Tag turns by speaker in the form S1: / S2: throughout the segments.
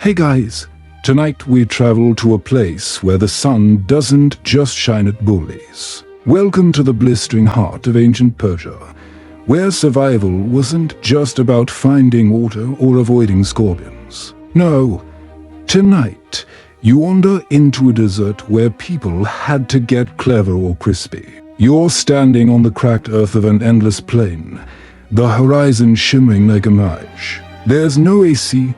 S1: Hey guys, tonight we travel to a place where the sun doesn't just shine at bullies. Welcome to the blistering heart of ancient Persia, where survival wasn't just about finding water or avoiding scorpions. No, tonight you wander into a desert where people had to get clever or crispy. You're standing on the cracked earth of an endless plain, the horizon shimmering like a mirage. There's no AC,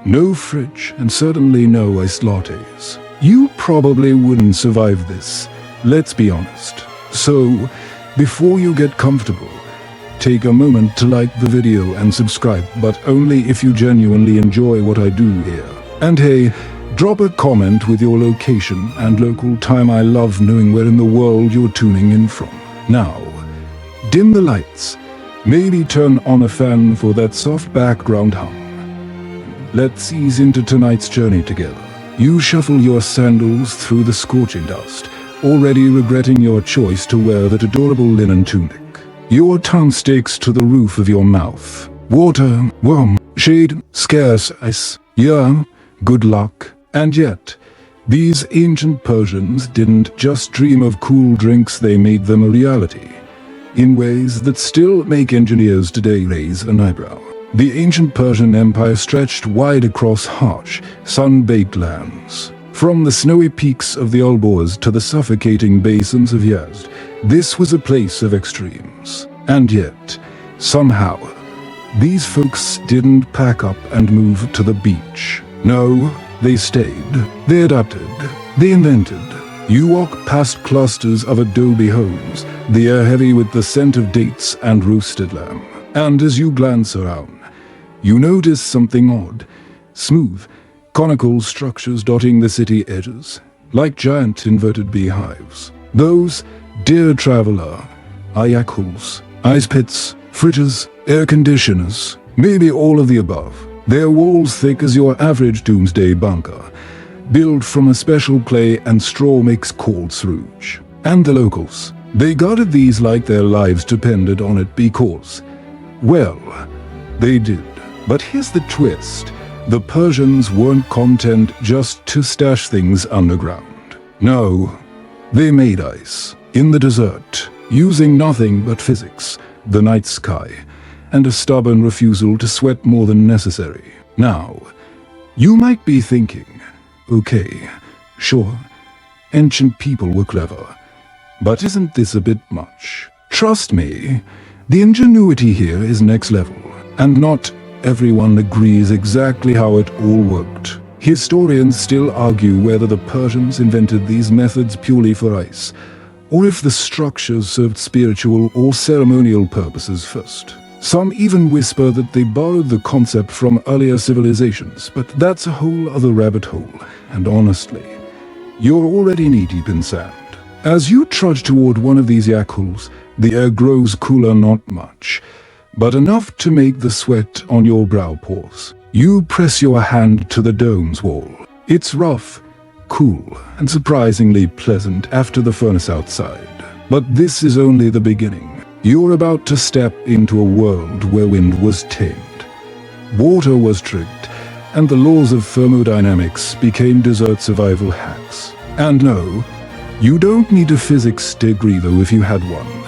S1: no fridge, and certainly no iced lattes. You probably wouldn't survive this, let's be honest. So, before you get comfortable, take a moment to like the video and subscribe, but only if you genuinely enjoy what I do here. And hey, drop a comment with your location and local time. I love knowing where in the world you're tuning in from. Now, dim the lights, maybe turn on a fan for that soft background hum. Let's ease into tonight's journey together. You shuffle your sandals through the scorching dust, already regretting your choice to wear that adorable linen tunic. Your tongue sticks to the roof of your mouth. Water, warm, shade, scarce ice. Yeah, good luck. And yet, these ancient Persians didn't just dream of cool drinks, they made them a reality, in ways that still make engineers today raise an eyebrow. The ancient Persian Empire stretched wide across harsh, sun-baked lands. From the snowy peaks of the Alborz to the suffocating basins of Yazd, this was a place of extremes. And yet, somehow, these folks didn't pack up and move to the beach. No, they stayed, they adapted, they invented. You walk past clusters of adobe homes, the air heavy with the scent of dates and roasted lamb. And as you glance around, you notice something odd. Smooth, conical structures dotting the city edges, like giant inverted beehives. Those, dear traveler, are yakhchals, ice pits, fridges, air conditioners, maybe all of the above. Their walls thick as your average doomsday bunker, built from a special clay and straw mix called sarouj. And the locals, they guarded these like their lives depended on it because, well, they did. But here's the twist. The Persians weren't content just to stash things underground. No, they made ice, in the desert, using nothing but physics, the night sky, and a stubborn refusal to sweat more than necessary. Now, you might be thinking, okay, sure, ancient people were clever, but isn't this a bit much? Trust me, the ingenuity here is next level, and not everyone agrees exactly how it all worked. Historians still argue whether the Persians invented these methods purely for ice, or if the structures served spiritual or ceremonial purposes first. Some even whisper that they borrowed the concept from earlier civilizations, but that's a whole other rabbit hole, and honestly, you're already knee-deep in sand. As you trudge toward one of these yakhchals, the air grows cooler, not much, but enough to make the sweat on your brow pause. You press your hand to the dome's wall. It's rough, cool, and surprisingly pleasant after the furnace outside. But this is only the beginning. You're about to step into a world where wind was tamed, water was tricked, and the laws of thermodynamics became desert survival hacks. And no, you don't need a physics degree though. If you had one,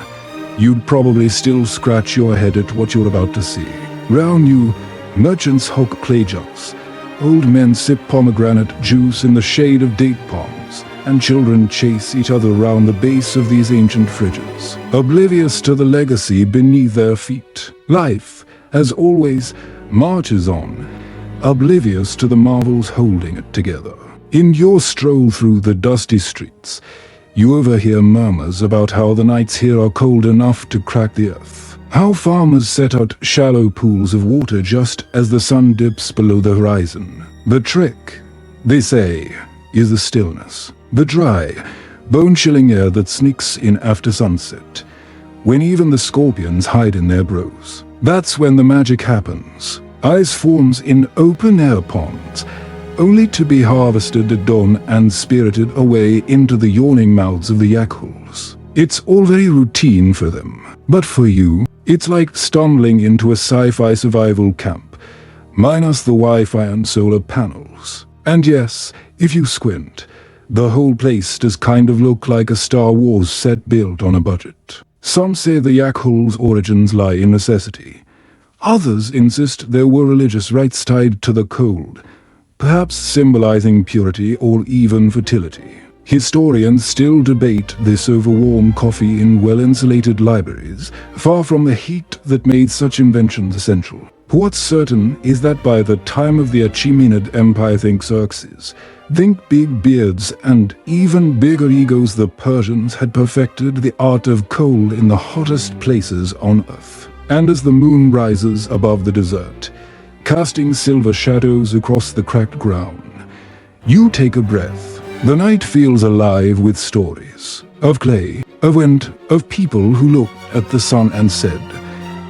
S1: you'd probably still scratch your head at what you're about to see. Round you, merchants hawk clay jugs, old men sip pomegranate juice in the shade of date palms, and children chase each other around the base of these ancient fridges, oblivious to the legacy beneath their feet. Life, as always, marches on, oblivious to the marvels holding it together. In your stroll through the dusty streets, you overhear murmurs about how the nights here are cold enough to crack the earth. How farmers set out shallow pools of water just as the sun dips below the horizon. The trick, they say, is the stillness. The dry, bone-chilling air that sneaks in after sunset, when even the scorpions hide in their burrows. That's when the magic happens. Ice forms in open-air ponds, only to be harvested at dawn and spirited away into the yawning mouths of the yakhchals. It's all very routine for them, but for you, it's like stumbling into a sci-fi survival camp, minus the Wi-Fi and solar panels. And yes, if you squint, the whole place does kind of look like a Star Wars set built on a budget. Some say the yakhchals' origins lie in necessity. Others insist there were religious rites tied to the cold, perhaps symbolizing purity or even fertility. Historians still debate this over warm coffee in well-insulated libraries, far from the heat that made such inventions essential. What's certain is that by the time of the Achaemenid Empire, think Xerxes, think big beards, and even bigger egos, the Persians had perfected the art of coal in the hottest places on earth. And as the moon rises above the desert, casting silver shadows across the cracked ground, you take a breath. The night feels alive with stories of clay, of wind, of people who looked at the sun and said,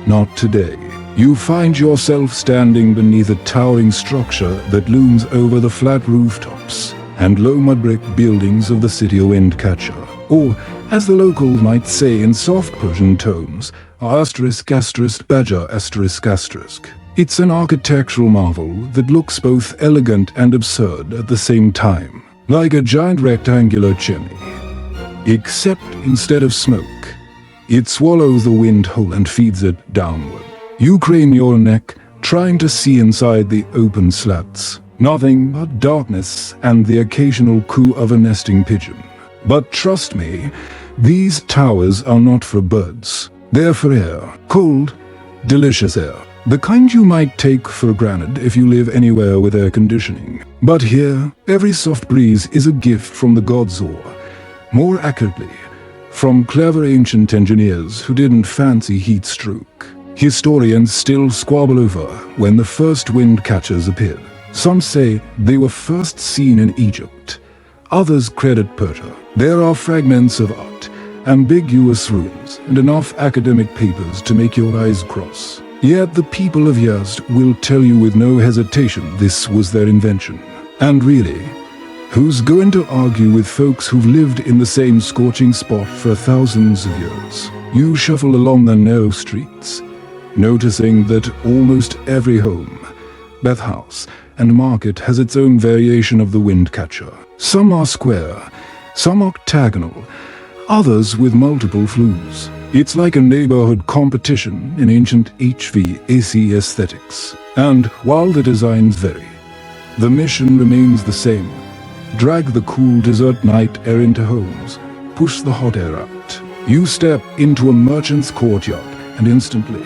S1: "Not today." You find yourself standing beneath a towering structure that looms over the flat rooftops and low mud brick buildings of the city of Windcatcher, or, as the locals might say in soft Persian tones, **badger**. It's an architectural marvel that looks both elegant and absurd at the same time, like a giant rectangular chimney. Except instead of smoke, it swallows the wind whole and feeds it downward. You crane your neck, trying to see inside the open slats. Nothing but darkness and the occasional coo of a nesting pigeon. But trust me, these towers are not for birds. They're for air. Cold, delicious air. The kind you might take for granted if you live anywhere with air conditioning. But here, every soft breeze is a gift from the gods, or, more accurately, from clever ancient engineers who didn't fancy heat stroke. Historians still squabble over when the first windcatchers appeared. Some say they were first seen in Egypt. Others credit Persia. There are fragments of art, ambiguous ruins, and enough academic papers to make your eyes cross. Yet the people of Yazd will tell you with no hesitation this was their invention. And really, who's going to argue with folks who've lived in the same scorching spot for thousands of years? You shuffle along the narrow streets, noticing that almost every home, bathhouse, and market has its own variation of the windcatcher. Some are square, some octagonal, others with multiple flues. It's like a neighborhood competition in ancient HVAC aesthetics. And while the designs vary, the mission remains the same. Drag the cool desert night air into homes, push the hot air out. You step into a merchant's courtyard, and instantly,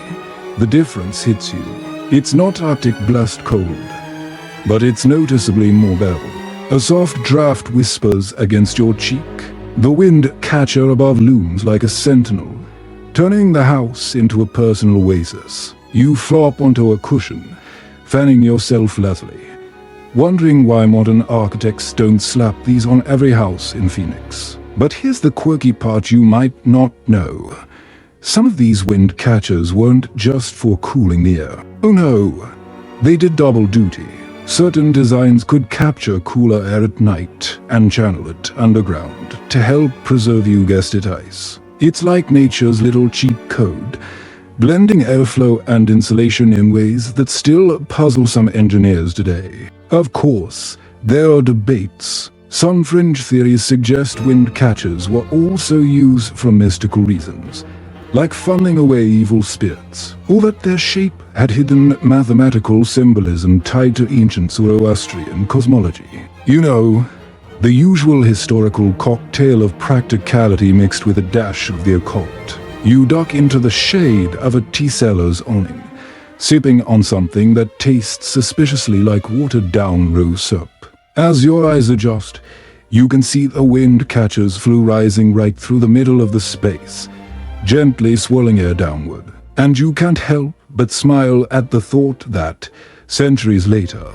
S1: the difference hits you. It's not Arctic blast cold, but it's noticeably more bearable. A soft draft whispers against your cheek. The wind catcher above looms like a sentinel, turning the house into a personal oasis. You flop onto a cushion, fanning yourself lazily, wondering why modern architects don't slap these on every house in Phoenix. But here's the quirky part you might not know. Some of these wind catchers weren't just for cooling the air. Oh no, they did double duty. Certain designs could capture cooler air at night and channel it underground to help preserve, you guessed it, ice. It's like nature's little cheat code, blending airflow and insulation in ways that still puzzle some engineers today. Of course, there are debates. Some fringe theories suggest wind catchers were also used for mystical reasons, like funneling away evil spirits, or that their shape had hidden mathematical symbolism tied to ancient Zoroastrian cosmology. You know, the usual historical cocktail of practicality mixed with a dash of the occult. You duck into the shade of a tea seller's awning, sipping on something that tastes suspiciously like watered-down rose syrup. As your eyes adjust, you can see the wind catcher's flue rising right through the middle of the space, gently swirling air downward. And you can't help but smile at the thought that, centuries later,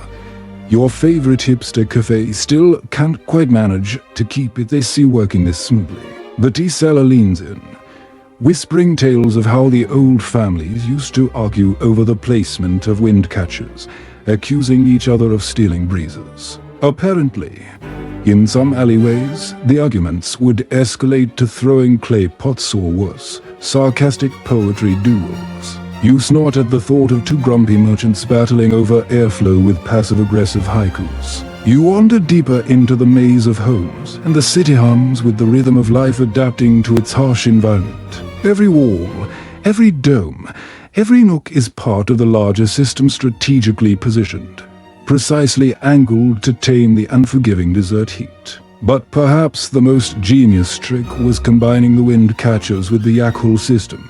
S1: your favorite hipster cafe still can't quite manage to keep its AC working this smoothly. The tea seller leans in, whispering tales of how the old families used to argue over the placement of wind catchers, accusing each other of stealing breezes. Apparently, in some alleyways, the arguments would escalate to throwing clay pots or worse, sarcastic poetry duels. You snort at the thought of two grumpy merchants battling over airflow with passive-aggressive haikus. You wander deeper into the maze of homes, and the city hums with the rhythm of life adapting to its harsh environment. Every wall, every dome, every nook is part of the larger system strategically positioned, precisely angled to tame the unforgiving desert heat. But perhaps the most genius trick was combining the windcatchers with the yakhchal system,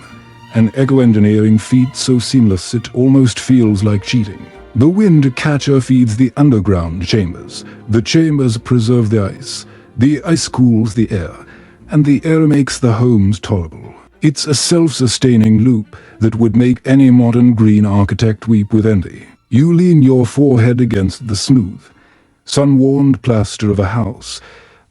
S1: an eco-engineering feat so seamless it almost feels like cheating. The windcatcher feeds the underground chambers. The chambers preserve the ice cools the air, and the air makes the homes tolerable. It's a self-sustaining loop that would make any modern green architect weep with envy. You lean your forehead against the smooth, sun-warmed plaster of a house,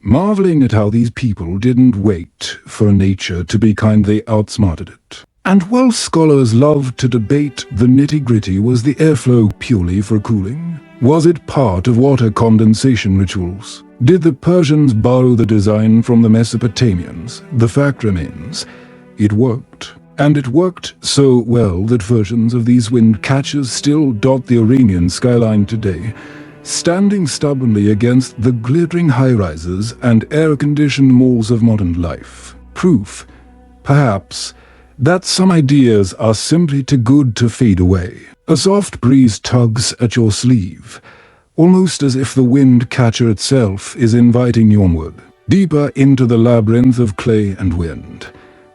S1: marveling at how these people didn't wait for nature to be kind, they outsmarted it. And while scholars love to debate the nitty-gritty, was the airflow purely for cooling? Was it part of water condensation rituals? Did the Persians borrow the design from the Mesopotamians? The fact remains, it worked. And it worked so well that versions of these windcatchers still dot the Iranian skyline today, standing stubbornly against the glittering high-rises and air-conditioned malls of modern life. Proof, perhaps, that some ideas are simply too good to fade away. A soft breeze tugs at your sleeve, almost as if the windcatcher itself is inviting you onward, deeper into the labyrinth of clay and wind,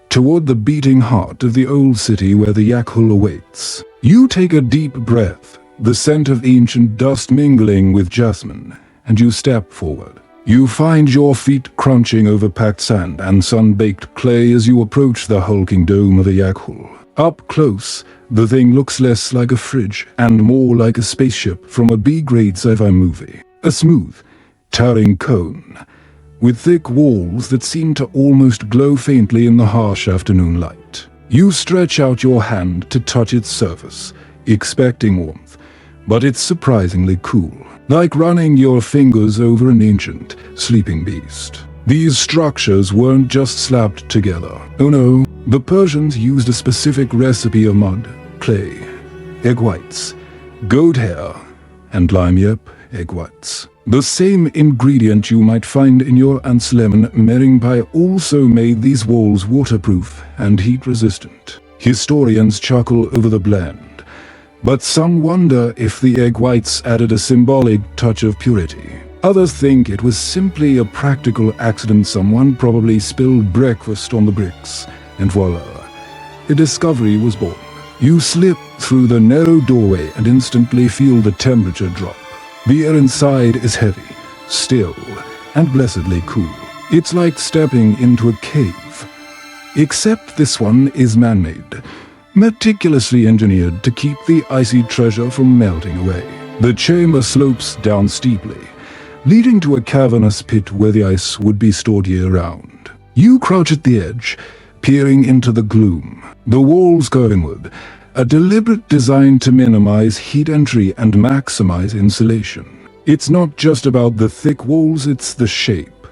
S1: toward the beating heart of the old city where the yakhchal awaits. You take a deep breath, the scent of ancient dust mingling with jasmine, and you step forward. You find your feet crunching over packed sand and sun-baked clay as you approach the hulking dome of the yakhchal. Up close, the thing looks less like a fridge and more like a spaceship from a B-grade sci-fi movie. A smooth, towering cone, with thick walls that seem to almost glow faintly in the harsh afternoon light. You stretch out your hand to touch its surface, expecting warmth, but it's surprisingly cool, like running your fingers over an ancient, sleeping beast. These structures weren't just slapped together. Oh no, the Persians used a specific recipe of mud, clay, egg whites, goat hair, and egg whites. The same ingredient you might find in your aunt's lemon meringue pie also made these walls waterproof and heat-resistant. Historians chuckle over the blend, but some wonder if the egg whites added a symbolic touch of purity. Others think it was simply a practical accident. Someone probably spilled breakfast on the bricks, and voila, a discovery was born. You slip through the narrow doorway and instantly feel the temperature drop. The air inside is heavy, still, and blessedly cool. It's like stepping into a cave. Except this one is man-made, meticulously engineered to keep the icy treasure from melting away. The chamber slopes down steeply, leading to a cavernous pit where the ice would be stored year-round. You crouch at the edge, peering into the gloom. The walls curve inward, a deliberate design to minimize heat entry and maximize insulation. It's not just about the thick walls, it's the shape,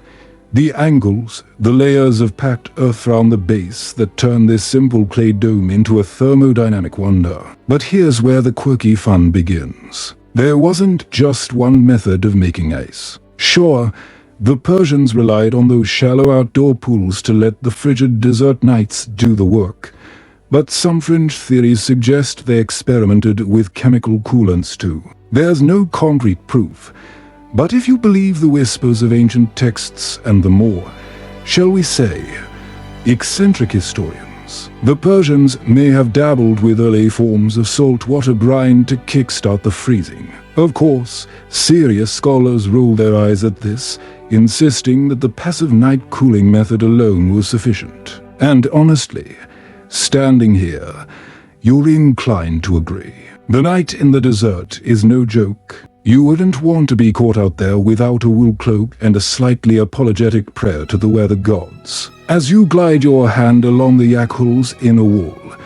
S1: the angles, the layers of packed earth around the base that turn this simple clay dome into a thermodynamic wonder. But here's where the quirky fun begins. There wasn't just one method of making ice. Sure, the Persians relied on those shallow outdoor pools to let the frigid desert nights do the work. But some fringe theories suggest they experimented with chemical coolants too. There's no concrete proof, but if you believe the whispers of ancient texts and the more, shall we say, eccentric historians, the Persians may have dabbled with early forms of saltwater brine to kickstart the freezing. Of course, serious scholars roll their eyes at this, insisting that the passive night cooling method alone was sufficient. And honestly, standing here, you're inclined to agree. The night in the desert is no joke. You wouldn't want to be caught out there without a wool cloak and a slightly apologetic prayer to the weather gods. As you glide your hand along the yakhchal's inner wall,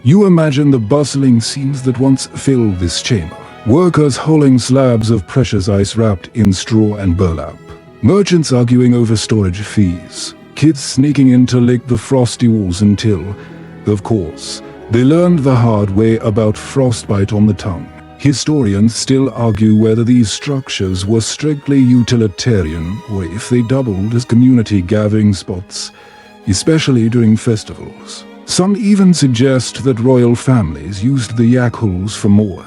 S1: you imagine the bustling scenes that once filled this chamber. Workers hauling slabs of precious ice wrapped in straw and burlap. Merchants arguing over storage fees. Kids sneaking in to lick the frosty walls until, of course, They learned the hard way about frostbite on the tongue. Historians still argue whether these structures were strictly utilitarian or if they doubled as community gathering spots, especially during festivals. Some even suggest that royal families used the yakhchals for more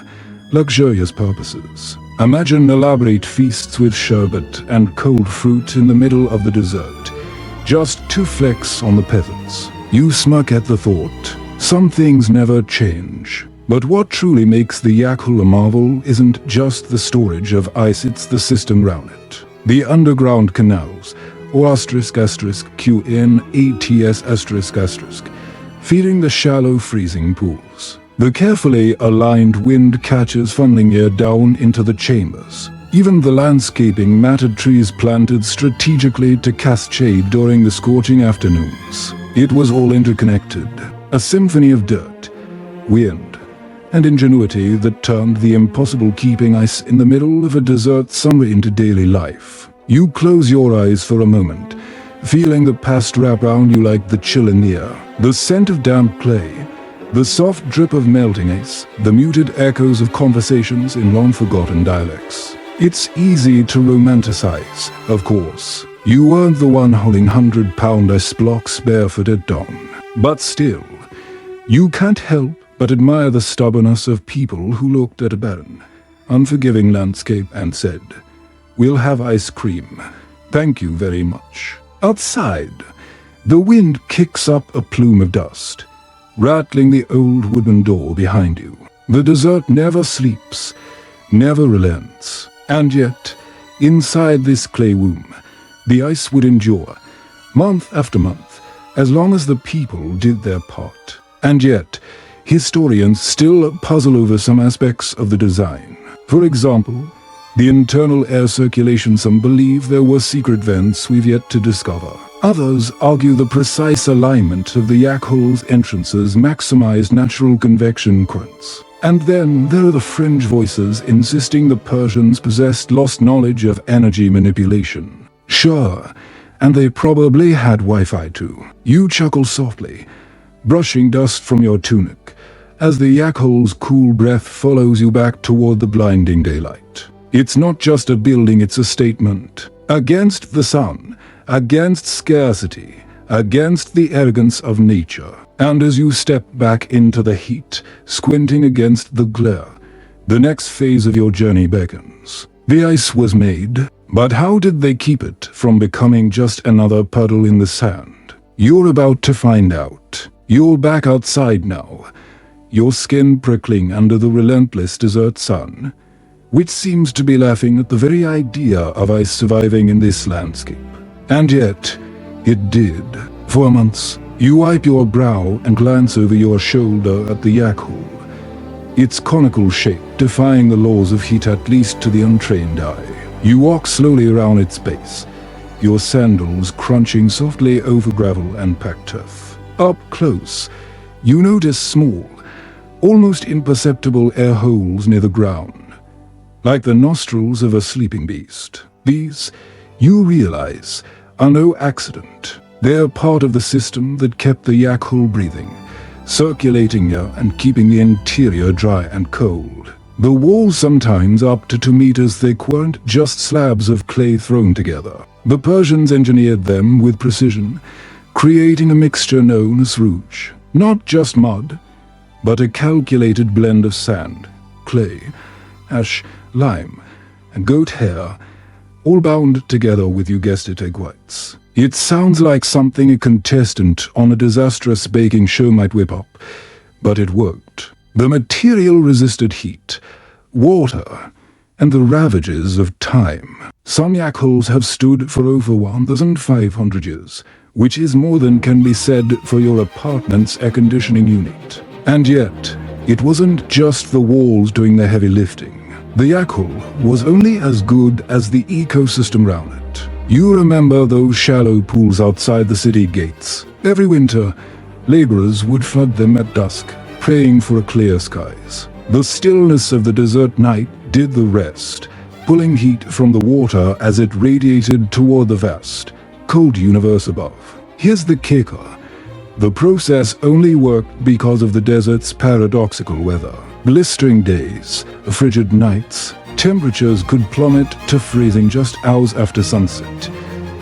S1: luxurious purposes. Imagine elaborate feasts with sherbet and cold fruit in the middle of the dessert, just to flex on the peasants. You smirk at the thought. Some things never change. But what truly makes the yakhchal a marvel isn't just the storage of ice, it's the system around it. The underground canals, or *QNATS***, feeding the shallow freezing pools. The carefully aligned wind catchers funneling air down into the chambers. Even the landscaping matted trees planted strategically to cast shade during the scorching afternoons. It was all interconnected, a symphony of dirt, wind, and ingenuity that turned the impossible keeping ice in the middle of a desert somewhere into daily life. You close your eyes for a moment, feeling the past wrap around you like the chill in the air. The scent of damp clay, the soft drip of melting ice, the muted echoes of conversations in long-forgotten dialects. It's easy to romanticize, of course. You weren't the one holding 100-pound ice blocks barefoot at dawn. But still, you can't help but admire the stubbornness of people who looked at a barren, unforgiving landscape and said, "We'll have ice cream. Thank you very much." Outside, the wind kicks up a plume of dust, rattling the old wooden door behind you. The desert never sleeps, never relents. And yet, inside this clay womb, the ice would endure, month after month, as long as the people did their part. And yet, historians still puzzle over some aspects of the design. For example, the internal air circulation. Some believe there were secret vents we've yet to discover. Others argue the precise alignment of the yakhchals' entrances maximized natural convection currents. And then there are the fringe voices insisting the Persians possessed lost knowledge of energy manipulation. Sure, and they probably had Wi-Fi too. You chuckle softly, brushing dust from your tunic, as the yakhchal's cool breath follows you back toward the blinding daylight. It's not just a building, it's a statement. Against the sun, against scarcity, against the arrogance of nature. And as you step back into the heat, squinting against the glare, the next phase of your journey beckons. The ice was made, but how did they keep it from becoming just another puddle in the sand? You're about to find out. You're back outside now, your skin prickling under the relentless desert sun, which seems to be laughing at the very idea of ice surviving in this landscape. And yet, it did. For months, you wipe your brow and glance over your shoulder at the yakhchal, its conical shape defying the laws of heat at least to the untrained eye. You walk slowly around its base, your sandals crunching softly over gravel and packed turf. Up close, you notice small, almost imperceptible air holes near the ground, like the nostrils of a sleeping beast. These, you realize, are no accident. They're part of the system that kept the yakhchal breathing, circulating air and keeping the interior dry and cold. The walls, sometimes up to 2 meters thick, weren't just slabs of clay thrown together. The Persians engineered them with precision, creating a mixture known as rouge. Not just mud, but a calculated blend of sand, clay, ash, lime, and goat hair, all bound together with, you guessed it, egg whites. It sounds like something a contestant on a disastrous baking show might whip up, but it worked. The material resisted heat, water, and the ravages of time. Some yakhchals have stood for over 1,500 years, which is more than can be said for your apartment's air conditioning unit. And yet, it wasn't just the walls doing the heavy lifting. The yakhchal was only as good as the ecosystem around it. You remember those shallow pools outside the city gates. Every winter, laborers would flood them at dusk, praying for clear skies. The stillness of the desert night did the rest, pulling heat from the water as it radiated toward the vast, cold universe above. Here's the kicker. The process only worked because of the desert's paradoxical weather. Blistering days, frigid nights, temperatures could plummet to freezing just hours after sunset,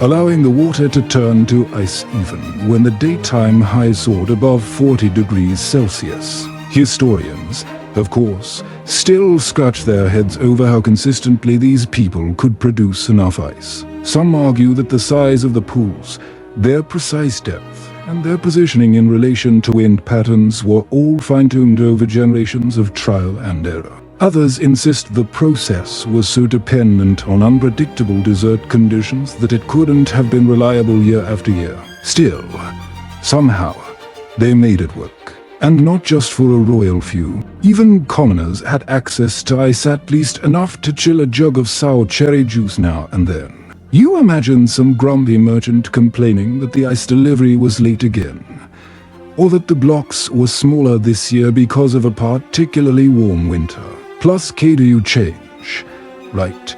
S1: allowing the water to turn to ice even when the daytime high soared above 40 degrees Celsius. Historians, of course, still scratch their heads over how consistently these people could produce enough ice. Some argue that the size of the pools, their precise depth, and their positioning in relation to wind patterns were all fine-tuned over generations of trial and error. Others insist the process was so dependent on unpredictable desert conditions that it couldn't have been reliable year after year. Still, somehow, they made it work. And not just for a royal few. Even commoners had access to ice, at least enough to chill a jug of sour cherry juice now and then. You imagine some grumpy merchant complaining that the ice delivery was late again, or that the blocks were smaller this year because of a particularly warm winter. Plus, do you change? Right,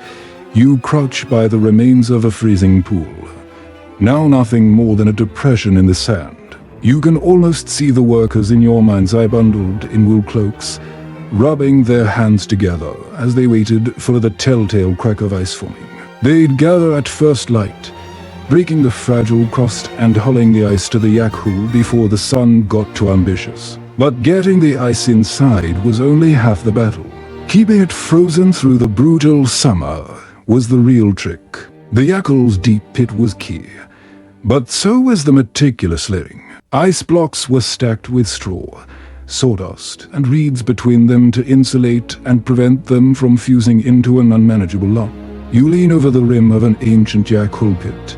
S1: you crouch by the remains of a freezing pool. Now nothing more than a depression in the sand. You can almost see the workers in your mind's eye bundled in wool cloaks, rubbing their hands together as they waited for the telltale crack of ice forming. They'd gather at first light, breaking the fragile crust and hauling the ice to the yakhchal before the sun got too ambitious. But getting the ice inside was only half the battle. Keeping it frozen through the brutal summer was the real trick. The yakhchal's deep pit was key, but so was the meticulous layering. Ice blocks were stacked with straw, sawdust, and reeds between them to insulate and prevent them from fusing into an unmanageable lump. You lean over the rim of an ancient yakhchal pit,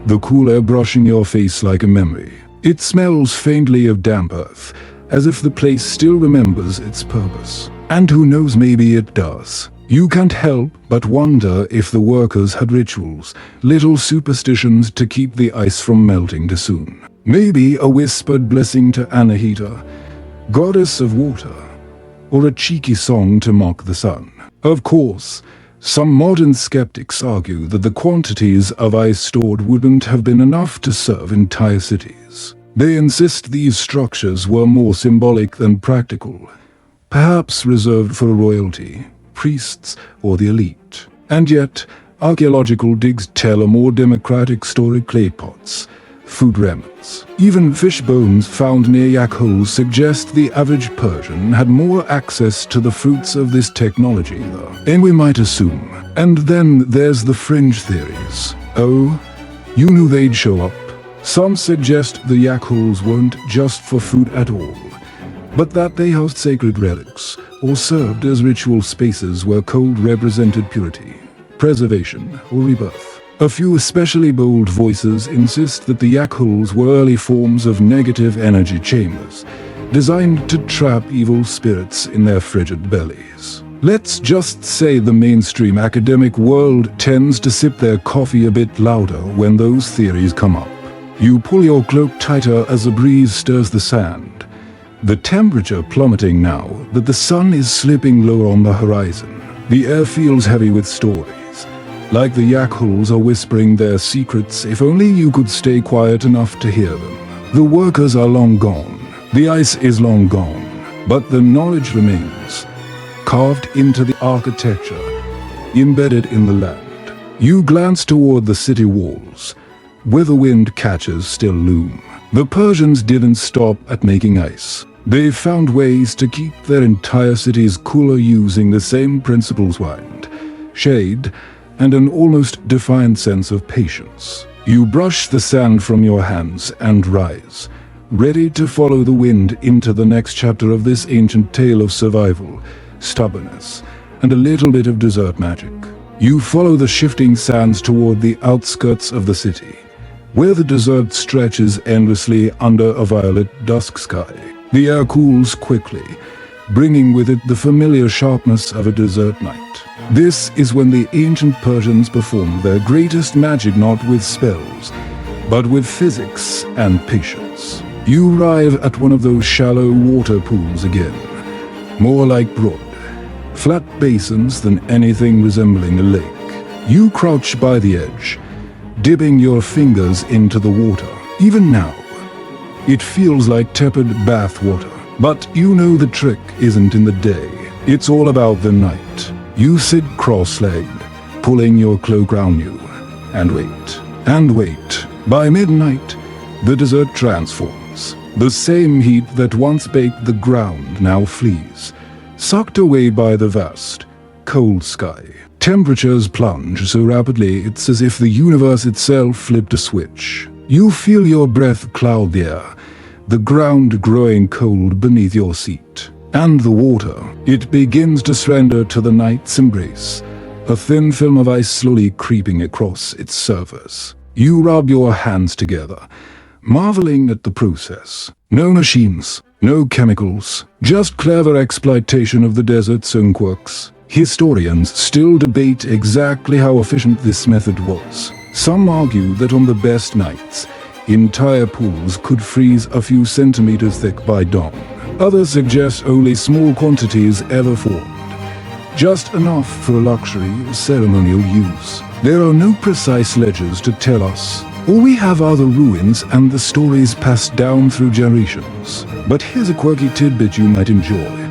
S1: the cool air brushing your face like a memory. It smells faintly of damp earth, as if the place still remembers its purpose. And who knows, maybe it does. You can't help but wonder if the workers had rituals, little superstitions to keep the ice from melting too soon. Maybe a whispered blessing to Anahita, goddess of water, or a cheeky song to mock the sun. Of course, some modern skeptics argue that the quantities of ice stored wouldn't have been enough to serve entire cities. They insist these structures were more symbolic than practical, perhaps reserved for royalty, priests, or the elite. And yet, archaeological digs tell a more democratic story: clay pots, food remnants. Even fish bones found near yakhchals suggest the average Persian had more access to the fruits of this technology than we might assume. And then there's the fringe theories. Oh, you knew they'd show up. Some suggest the yakhchals weren't just for food at all, but that they housed sacred relics, or served as ritual spaces where cold represented purity, preservation, or rebirth. A few especially bold voices insist that the yakhchals were early forms of negative energy chambers, designed to trap evil spirits in their frigid bellies. Let's just say the mainstream academic world tends to sip their coffee a bit louder when those theories come up. You pull your cloak tighter as a breeze stirs the sand, the temperature plummeting now that the sun is slipping lower on the horizon. The air feels heavy with stories, like the yakhchals are whispering their secrets if only you could stay quiet enough to hear them. The workers are long gone, the ice is long gone, but the knowledge remains, carved into the architecture, embedded in the land. You glance toward the city walls, where the windcatchers still loom. The Persians didn't stop at making ice. They found ways to keep their entire cities cooler using the same principles: wind, shade, and an almost defiant sense of patience. You brush the sand from your hands and rise, ready to follow the wind into the next chapter of this ancient tale of survival, stubbornness, and a little bit of desert magic. You follow the shifting sands toward the outskirts of the city, where the desert stretches endlessly under a violet dusk sky. The air cools quickly, bringing with it the familiar sharpness of a desert night. This is when the ancient Persians performed their greatest magic, not with spells, but with physics and patience. You arrive at one of those shallow water pools again, more like broad, flat basins than anything resembling a lake. You crouch by the edge, dipping your fingers into the water. Even now, It feels like tepid bath water. But you know the trick isn't in the day. It's all about the night. You sit cross-legged, pulling your cloak around you, and wait, and wait. By midnight, the desert transforms. The same heat that once baked the ground now flees, sucked away by the vast, cold sky. Temperatures plunge so rapidly it's as if the universe itself flipped a switch. You feel your breath cloud the air, the ground growing cold beneath your seat. And the water, it begins to surrender to the night's embrace, a thin film of ice slowly creeping across its surface. You rub your hands together, marveling at the process. No machines, no chemicals, just clever exploitation of the desert's own quirks. Historians still debate exactly how efficient this method was. Some argue that on the best nights, entire pools could freeze a few centimeters thick by dawn. Others suggest only small quantities ever formed, just enough for luxury or ceremonial use. There are no precise ledgers to tell us. All we have are the ruins and the stories passed down through generations. But here's a quirky tidbit you might enjoy.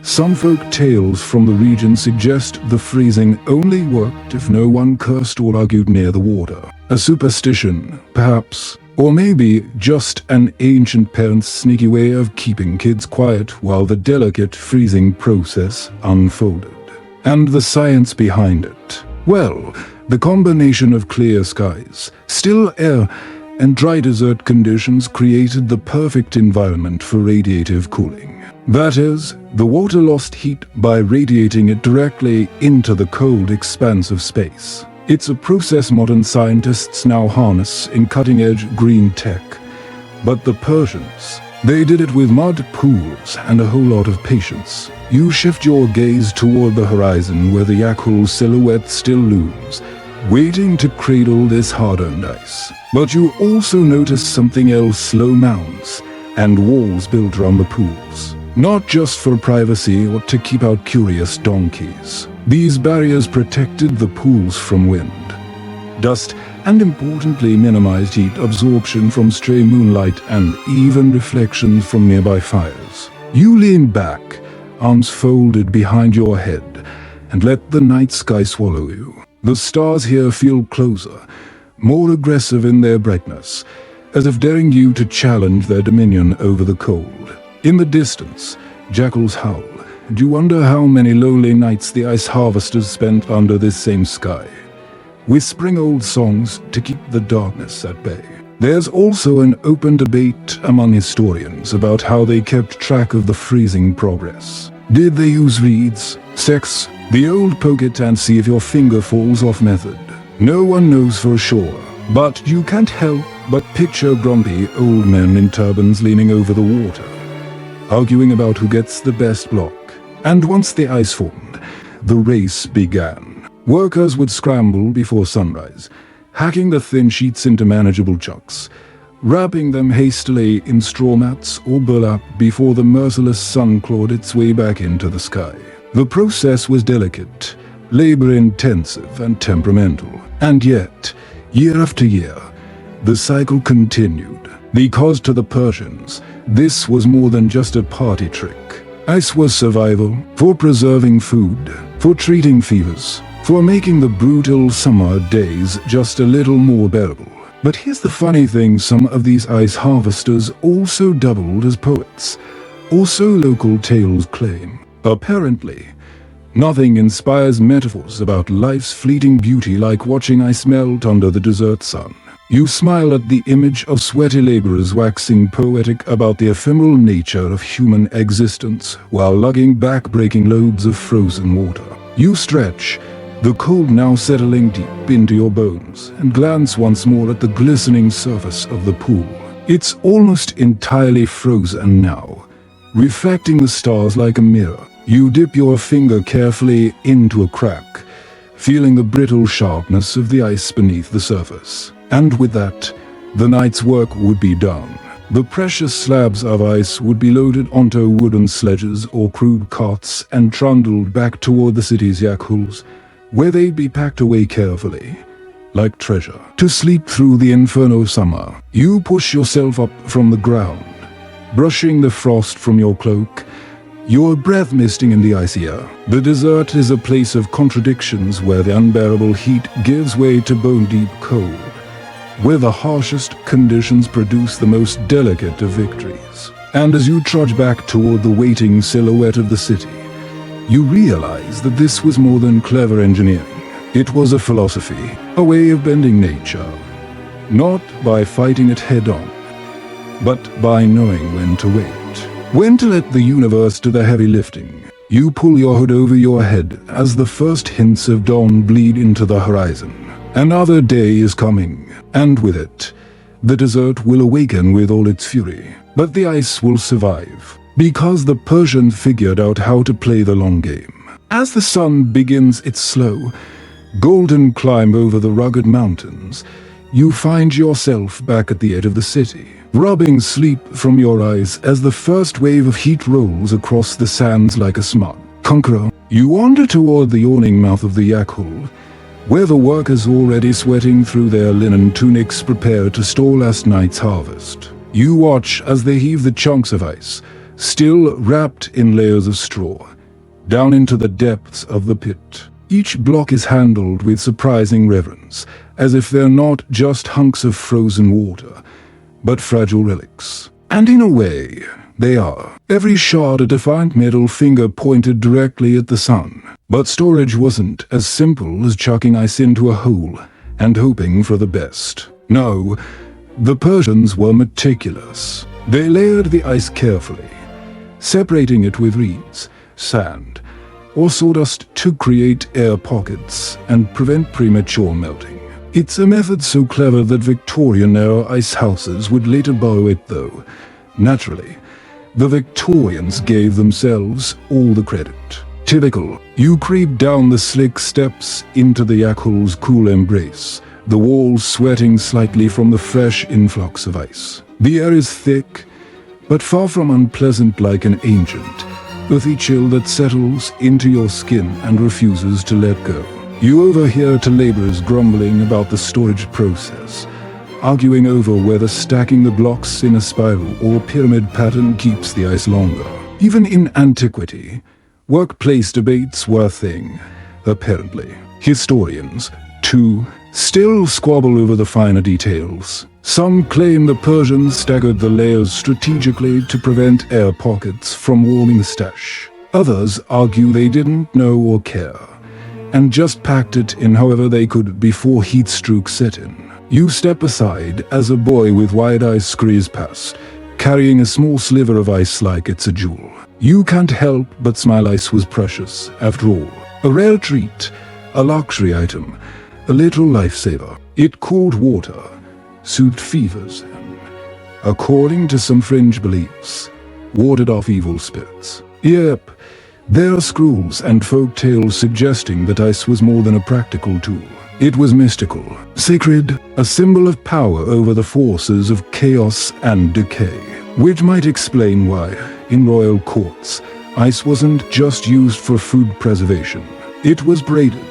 S1: Some folk tales from the region suggest the freezing only worked if no one cursed or argued near the water. A superstition, perhaps, or maybe just an ancient parent's sneaky way of keeping kids quiet while the delicate freezing process unfolded. And the science behind it? Well, the combination of clear skies, still air, and dry desert conditions created the perfect environment for radiative cooling. That is, the water lost heat by radiating it directly into the cold expanse of space. It's a process modern scientists now harness in cutting-edge green tech. But the Persians, they did it with mud pools and a whole lot of patience. You shift your gaze toward the horizon where the yakhchals silhouette still looms, waiting to cradle this hard-earned ice. But you also notice something else: slow mounds and walls built around the pools. Not just for privacy or to keep out curious donkeys. These barriers protected the pools from wind, dust, and importantly minimized heat absorption from stray moonlight and even reflections from nearby fires. You lean back, arms folded behind your head, and let the night sky swallow you. The stars here feel closer, more aggressive in their brightness, as if daring you to challenge their dominion over the cold. In the distance, jackals howl, and you wonder how many lonely nights the ice harvesters spent under this same sky, whispering old songs to keep the darkness at bay. There's also an open debate among historians about how they kept track of the freezing progress. Did they use reeds, sex, the old poke it and see if your finger falls off method? No one knows for sure, but you can't help but picture grumpy old men in turbans leaning over the water, arguing about who gets the best block. And once the ice formed, the race began. Workers would scramble before sunrise, hacking the thin sheets into manageable chunks, wrapping them hastily in straw mats or burlap before the merciless sun clawed its way back into the sky. The process was delicate, labor-intensive, and temperamental. And yet, year after year, the cycle continued. Because to the Persians, this was more than just a party trick. Ice was survival, for preserving food, for treating fevers, for making the brutal summer days just a little more bearable. But here's the funny thing: some of these ice harvesters also doubled as poets, or so local tales claim. Apparently, nothing inspires metaphors about life's fleeting beauty like watching ice melt under the desert sun. You smile at the image of sweaty laborers waxing poetic about the ephemeral nature of human existence while lugging back-breaking loads of frozen water. You stretch, the cold now settling deep into your bones, and glance once more at the glistening surface of the pool. It's almost entirely frozen now, reflecting the stars like a mirror. You dip your finger carefully into a crack, feeling the brittle sharpness of the ice beneath the surface. And with that, the night's work would be done. The precious slabs of ice would be loaded onto wooden sledges or crude carts and trundled back toward the city's yakhchals, where they'd be packed away carefully, like treasure. To sleep through the inferno summer, you push yourself up from the ground, brushing the frost from your cloak, your breath misting in the icy air. The desert is a place of contradictions where the unbearable heat gives way to bone-deep cold, where the harshest conditions produce the most delicate of victories. And as you trudge back toward the waiting silhouette of the city, you realize that this was more than clever engineering. It was a philosophy, a way of bending nature, not by fighting it head-on, but by knowing when to wait. When to let the universe do the heavy lifting. You pull your hood over your head as the first hints of dawn bleed into the horizon. Another day is coming, and with it, the desert will awaken with all its fury. But the ice will survive, because the Persian figured out how to play the long game. As the sun begins its slow, golden climb over the rugged mountains, you find yourself back at the edge of the city, rubbing sleep from your eyes as the first wave of heat rolls across the sands like a smart conqueror. You wander toward the yawning mouth of the yakhchal, where the workers already sweating through their linen tunics prepare to store last night's harvest. You watch as they heave the chunks of ice, still wrapped in layers of straw, down into the depths of the pit. Each block is handled with surprising reverence, as if they're not just hunks of frozen water, but fragile relics. And in a way, they are. Every shard a defiant middle finger pointed directly at the sun. But storage wasn't as simple as chucking ice into a hole and hoping for the best. No, the Persians were meticulous. They layered the ice carefully, separating it with reeds, sand, or sawdust to create air pockets and prevent premature melting. It's a method so clever that Victorian-era ice houses would later borrow it, though, naturally, the Victorians gave themselves all the credit. Typical. You creep down the slick steps into the yakhchal's cool embrace, the walls sweating slightly from the fresh influx of ice. The air is thick, but far from unpleasant like an ancient, earthy chill that settles into your skin and refuses to let go. You overhear two laborers grumbling about the storage process, arguing over whether stacking the blocks in a spiral or pyramid pattern keeps the ice longer. Even in antiquity, workplace debates were a thing, apparently. Historians, too, still squabble over the finer details. Some claim the Persians staggered the layers strategically to prevent air pockets from warming the stash. Others argue they didn't know or care, and just packed it in however they could before heat stroke set in. You step aside as a boy with wide eyes scurries past, carrying a small sliver of ice like it's a jewel. You can't help but smile. Ice was precious, after all. A rare treat, a luxury item, a little lifesaver. It cooled water, soothed fevers, and, according to some fringe beliefs, warded off evil spirits. Yep, there are scrolls and folk tales suggesting that ice was more than a practical tool. It was mystical, sacred, a symbol of power over the forces of chaos and decay. Which might explain why, in royal courts, ice wasn't just used for food preservation. It was braided,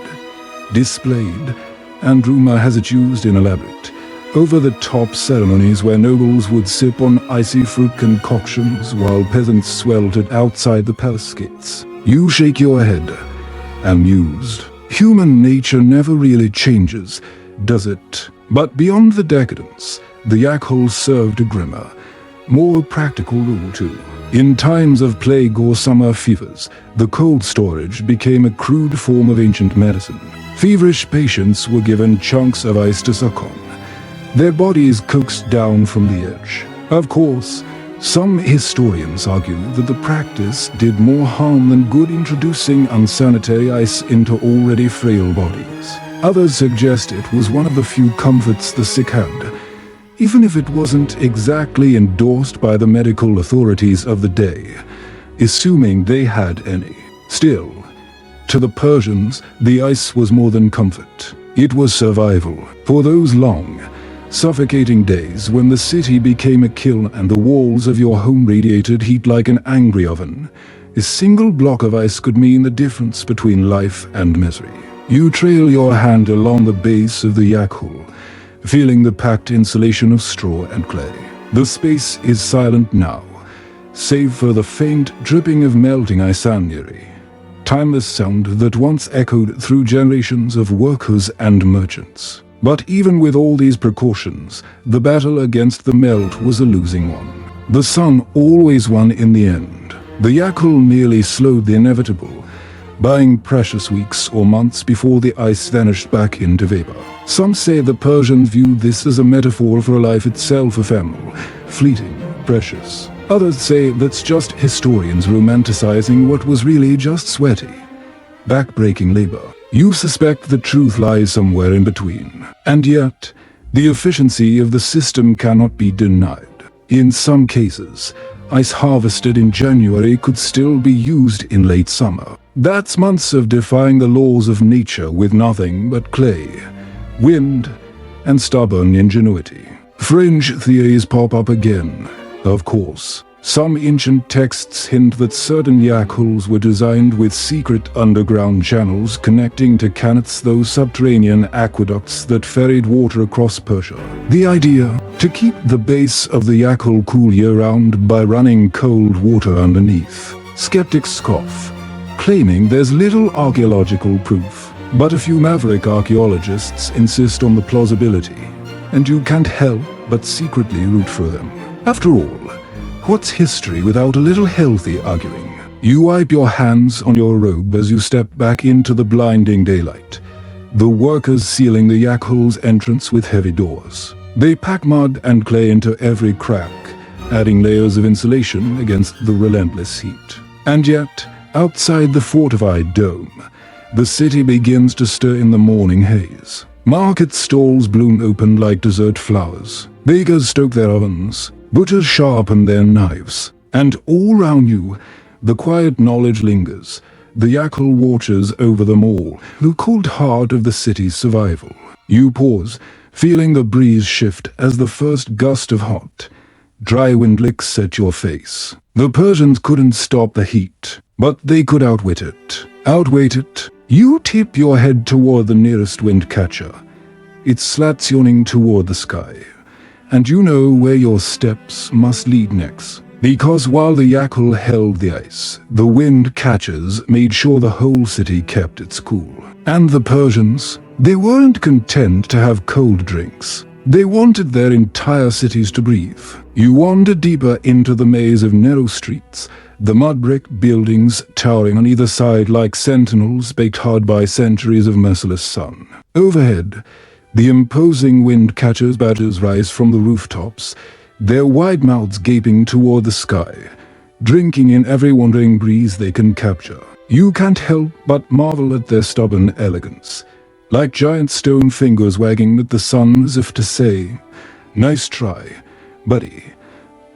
S1: displayed, and rumor has it used in elaborate, over-the-top ceremonies where nobles would sip on icy fruit concoctions while peasants sweltered outside the palace gates. You shake your head, amused. Human nature never really changes, does it? But beyond the decadence, the yakhchal served a grimmer, more practical rule too. In times of plague or summer fevers, the cold storage became a crude form of ancient medicine. Feverish patients were given chunks of ice to suck on, their bodies coaxed down from the edge. Of course, some historians argue that the practice did more harm than good, introducing unsanitary ice into already frail bodies. Others suggest it was one of the few comforts the sick had, even if it wasn't exactly endorsed by the medical authorities of the day, assuming they had any. Still, to the Persians, the ice was more than comfort. It was survival. For those long, suffocating days when the city became a kiln and the walls of your home radiated heat like an angry oven, a single block of ice could mean the difference between life and misery. You trail your hand along the base of the yakhul, feeling the packed insulation of straw and clay. The space is silent now, save for the faint dripping of melting isanuri, timeless sound that once echoed through generations of workers and merchants. But even with all these precautions, the battle against the melt was a losing one. The sun always won in the end. The yakhul merely slowed the inevitable, buying precious weeks or months before the ice vanished back into vapor. Some say the Persians viewed this as a metaphor for a life itself ephemeral, fleeting, precious. Others say that's just historians romanticizing what was really just sweaty, back-breaking labor. You suspect the truth lies somewhere in between. And yet, the efficiency of the system cannot be denied. In some cases, ice harvested in January could still be used in late summer. That's months of defying the laws of nature with nothing but clay, wind, and stubborn ingenuity. Fringe theories pop up again, of course. Some ancient texts hint that certain yakhuls were designed with secret underground channels connecting to qanats, those subterranean aqueducts that ferried water across Persia. The idea to keep the base of the yakhul cool year-round by running cold water underneath. Skeptics scoff, claiming there's little archaeological proof. But a few maverick archaeologists insist on the plausibility, and you can't help but secretly root for them. After all, what's history without a little healthy arguing? You wipe your hands on your robe as you step back into the blinding daylight, the workers sealing the yakhul's entrance with heavy doors. They pack mud and clay into every crack, adding layers of insulation against the relentless heat. And yet, outside the fortified dome, the city begins to stir in the morning haze. Market stalls bloom open like desert flowers. Bakers stoke their ovens. Butchers sharpen their knives, and all round you, the quiet knowledge lingers. The yakhul watches over them all, the cold heart of the city's survival. You pause, feeling the breeze shift as the first gust of hot, dry wind licks at your face. The Persians couldn't stop the heat, but they could outwit it. Outwait it. You tip your head toward the nearest windcatcher. Its slats yawning toward the sky. And you know where your steps must lead next. Because while the yakhul held the ice, the windcatchers made sure the whole city kept its cool. And the Persians, they weren't content to have cold drinks. They wanted their entire cities to breathe. You wander deeper into the maze of narrow streets, the mud brick buildings towering on either side like sentinels baked hard by centuries of merciless sun. Overhead, the imposing windcatchers' badges rise from the rooftops, their wide mouths gaping toward the sky, drinking in every wandering breeze they can capture. You can't help but marvel at their stubborn elegance, like giant stone fingers wagging at the sun as if to say, "Nice try, buddy.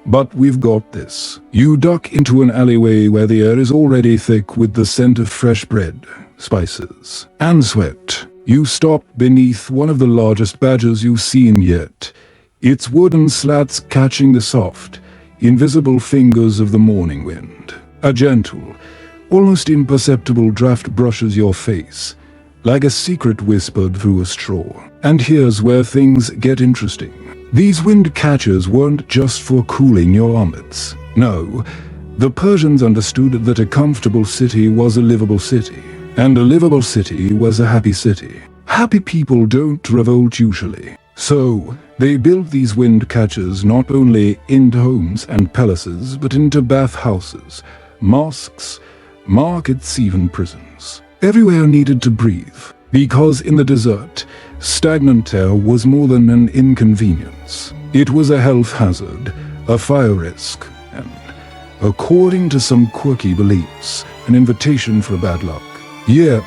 S1: But we've got this." You duck into an alleyway where the air is already thick with the scent of fresh bread, spices, and sweat. You stop beneath one of the largest badgers you've seen yet, its wooden slats catching the soft, invisible fingers of the morning wind. A gentle, almost imperceptible draft brushes your face, like a secret whispered through a straw. And here's where things get interesting. These windcatchers weren't just for cooling your armpits. No, the Persians understood that a comfortable city was a livable city. And a livable city was a happy city. Happy people don't revolt usually. So, they built these windcatchers not only into homes and palaces, but into bathhouses, mosques, markets, even prisons. Everywhere needed to breathe, because in the desert, stagnant air was more than an inconvenience. It was a health hazard, a fire risk, and, according to some quirky beliefs, an invitation for bad luck. Yep,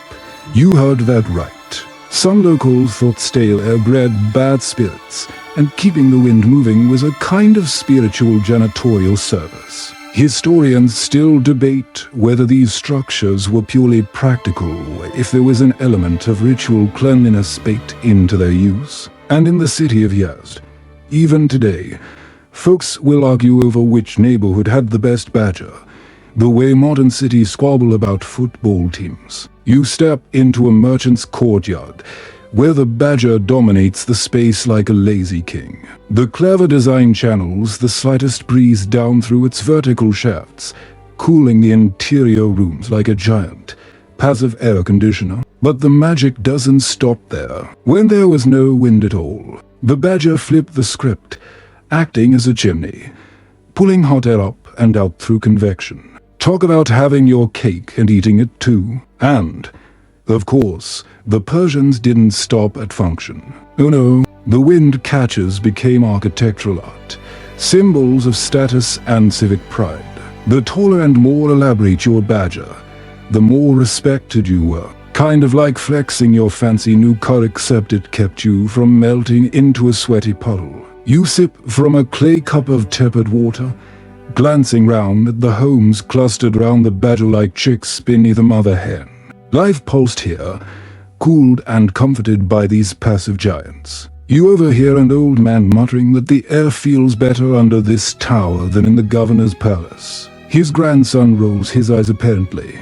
S1: you heard that right. Some locals thought stale air bred bad spirits, and keeping the wind moving was a kind of spiritual janitorial service. Historians still debate whether these structures were purely practical, if there was an element of ritual cleanliness baked into their use. And in the city of Yazd, even today, folks will argue over which neighborhood had the best badger, the way modern cities squabble about football teams. You step into a merchant's courtyard, where the badger dominates the space like a lazy king. The clever design channels the slightest breeze down through its vertical shafts, cooling the interior rooms like a giant, passive air conditioner. But the magic doesn't stop there. When there was no wind at all, the badger flipped the script, acting as a chimney, pulling hot air up and out through convection. Talk about having your cake and eating it too. And, of course, the Persians didn't stop at function. Oh no, the windcatchers became architectural art, symbols of status and civic pride. The taller and more elaborate your badger, the more respected you were. Kind of like flexing your fancy new car, except it kept you from melting into a sweaty puddle. You sip from a clay cup of tepid water, glancing round at the homes clustered round the badger like chicks beneath a mother hen. Life pulsed here, cooled and comforted by these passive giants. You overhear an old man muttering that the air feels better under this tower than in the governor's palace. His grandson rolls his eyes apparently.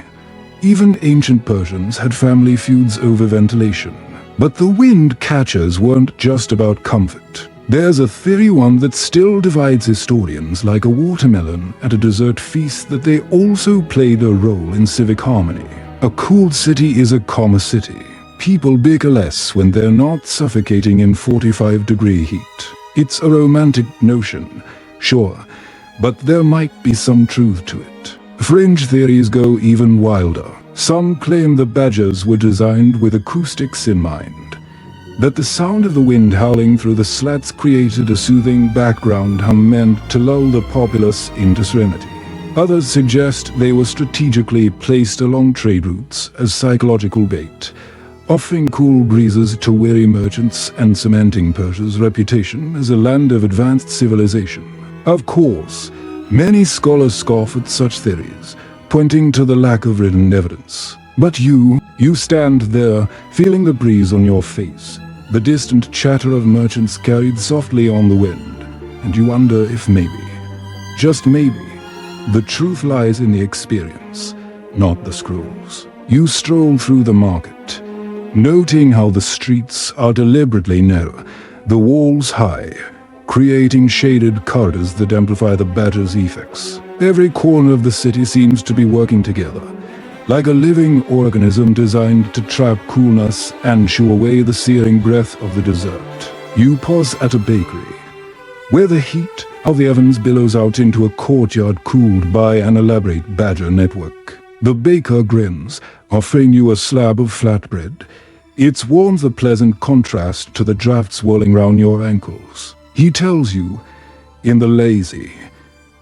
S1: Even ancient Persians had family feuds over ventilation. But the windcatchers weren't just about comfort. There's a theory, one that still divides historians like a watermelon at a dessert feast, that they also played a role in civic harmony. A cool city is a calmer city. People bicker less when they're not suffocating in 45-degree heat. It's a romantic notion, sure, but there might be some truth to it. Fringe theories go even wilder. Some claim the badgers were designed with acoustics in mind, that the sound of the wind howling through the slats created a soothing background hum meant to lull the populace into serenity. Others suggest they were strategically placed along trade routes as psychological bait, offering cool breezes to weary merchants and cementing Persia's reputation as a land of advanced civilization. Of course, many scholars scoff at such theories, pointing to the lack of written evidence. But you stand there, feeling the breeze on your face, the distant chatter of merchants carried softly on the wind, and you wonder if maybe, just maybe, the truth lies in the experience, not the scrolls. You stroll through the market, noting how the streets are deliberately narrow, the walls high, creating shaded corridors that amplify the badger's effects. Every corner of the city seems to be working together, like a living organism designed to trap coolness and shoo away the searing breath of the desert. You pause at a bakery, where the heat of the ovens billows out into a courtyard cooled by an elaborate badger network. The baker grins, offering you a slab of flatbread. Its warmth a pleasant contrast to the draft swirling round your ankles. He tells you, in the lazy,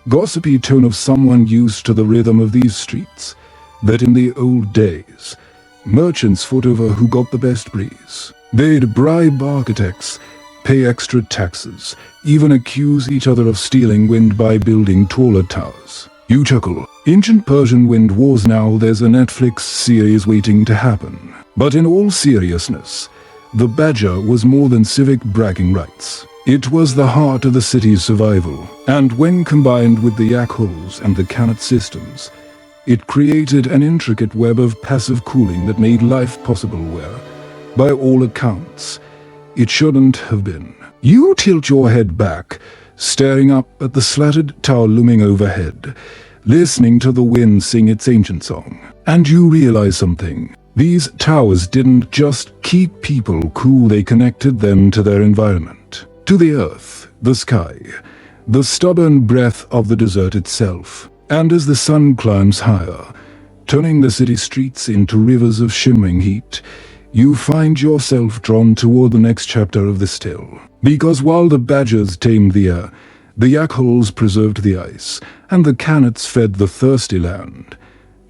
S1: gossipy tone of someone used to the rhythm of these streets, that in the old days, merchants fought over who got the best breeze. They'd bribe architects, pay extra taxes, even accuse each other of stealing wind by building taller towers. You chuckle. Ancient Persian wind wars. Now there's a Netflix series waiting to happen. But in all seriousness, the badger was more than civic bragging rights. It was the heart of the city's survival, and when combined with the yakhchals and the cannon systems, it created an intricate web of passive cooling that made life possible where, by all accounts, it shouldn't have been. You tilt your head back, staring up at the slatted tower looming overhead, listening to the wind sing its ancient song. And you realize something. These towers didn't just keep people cool, they connected them to their environment. To the earth, the sky, the stubborn breath of the desert itself. And as the sun climbs higher, turning the city streets into rivers of shimmering heat, you find yourself drawn toward the next chapter of this tale. Because while the badgers tamed the air, the yakhchals preserved the ice, and the cannons fed the thirsty land,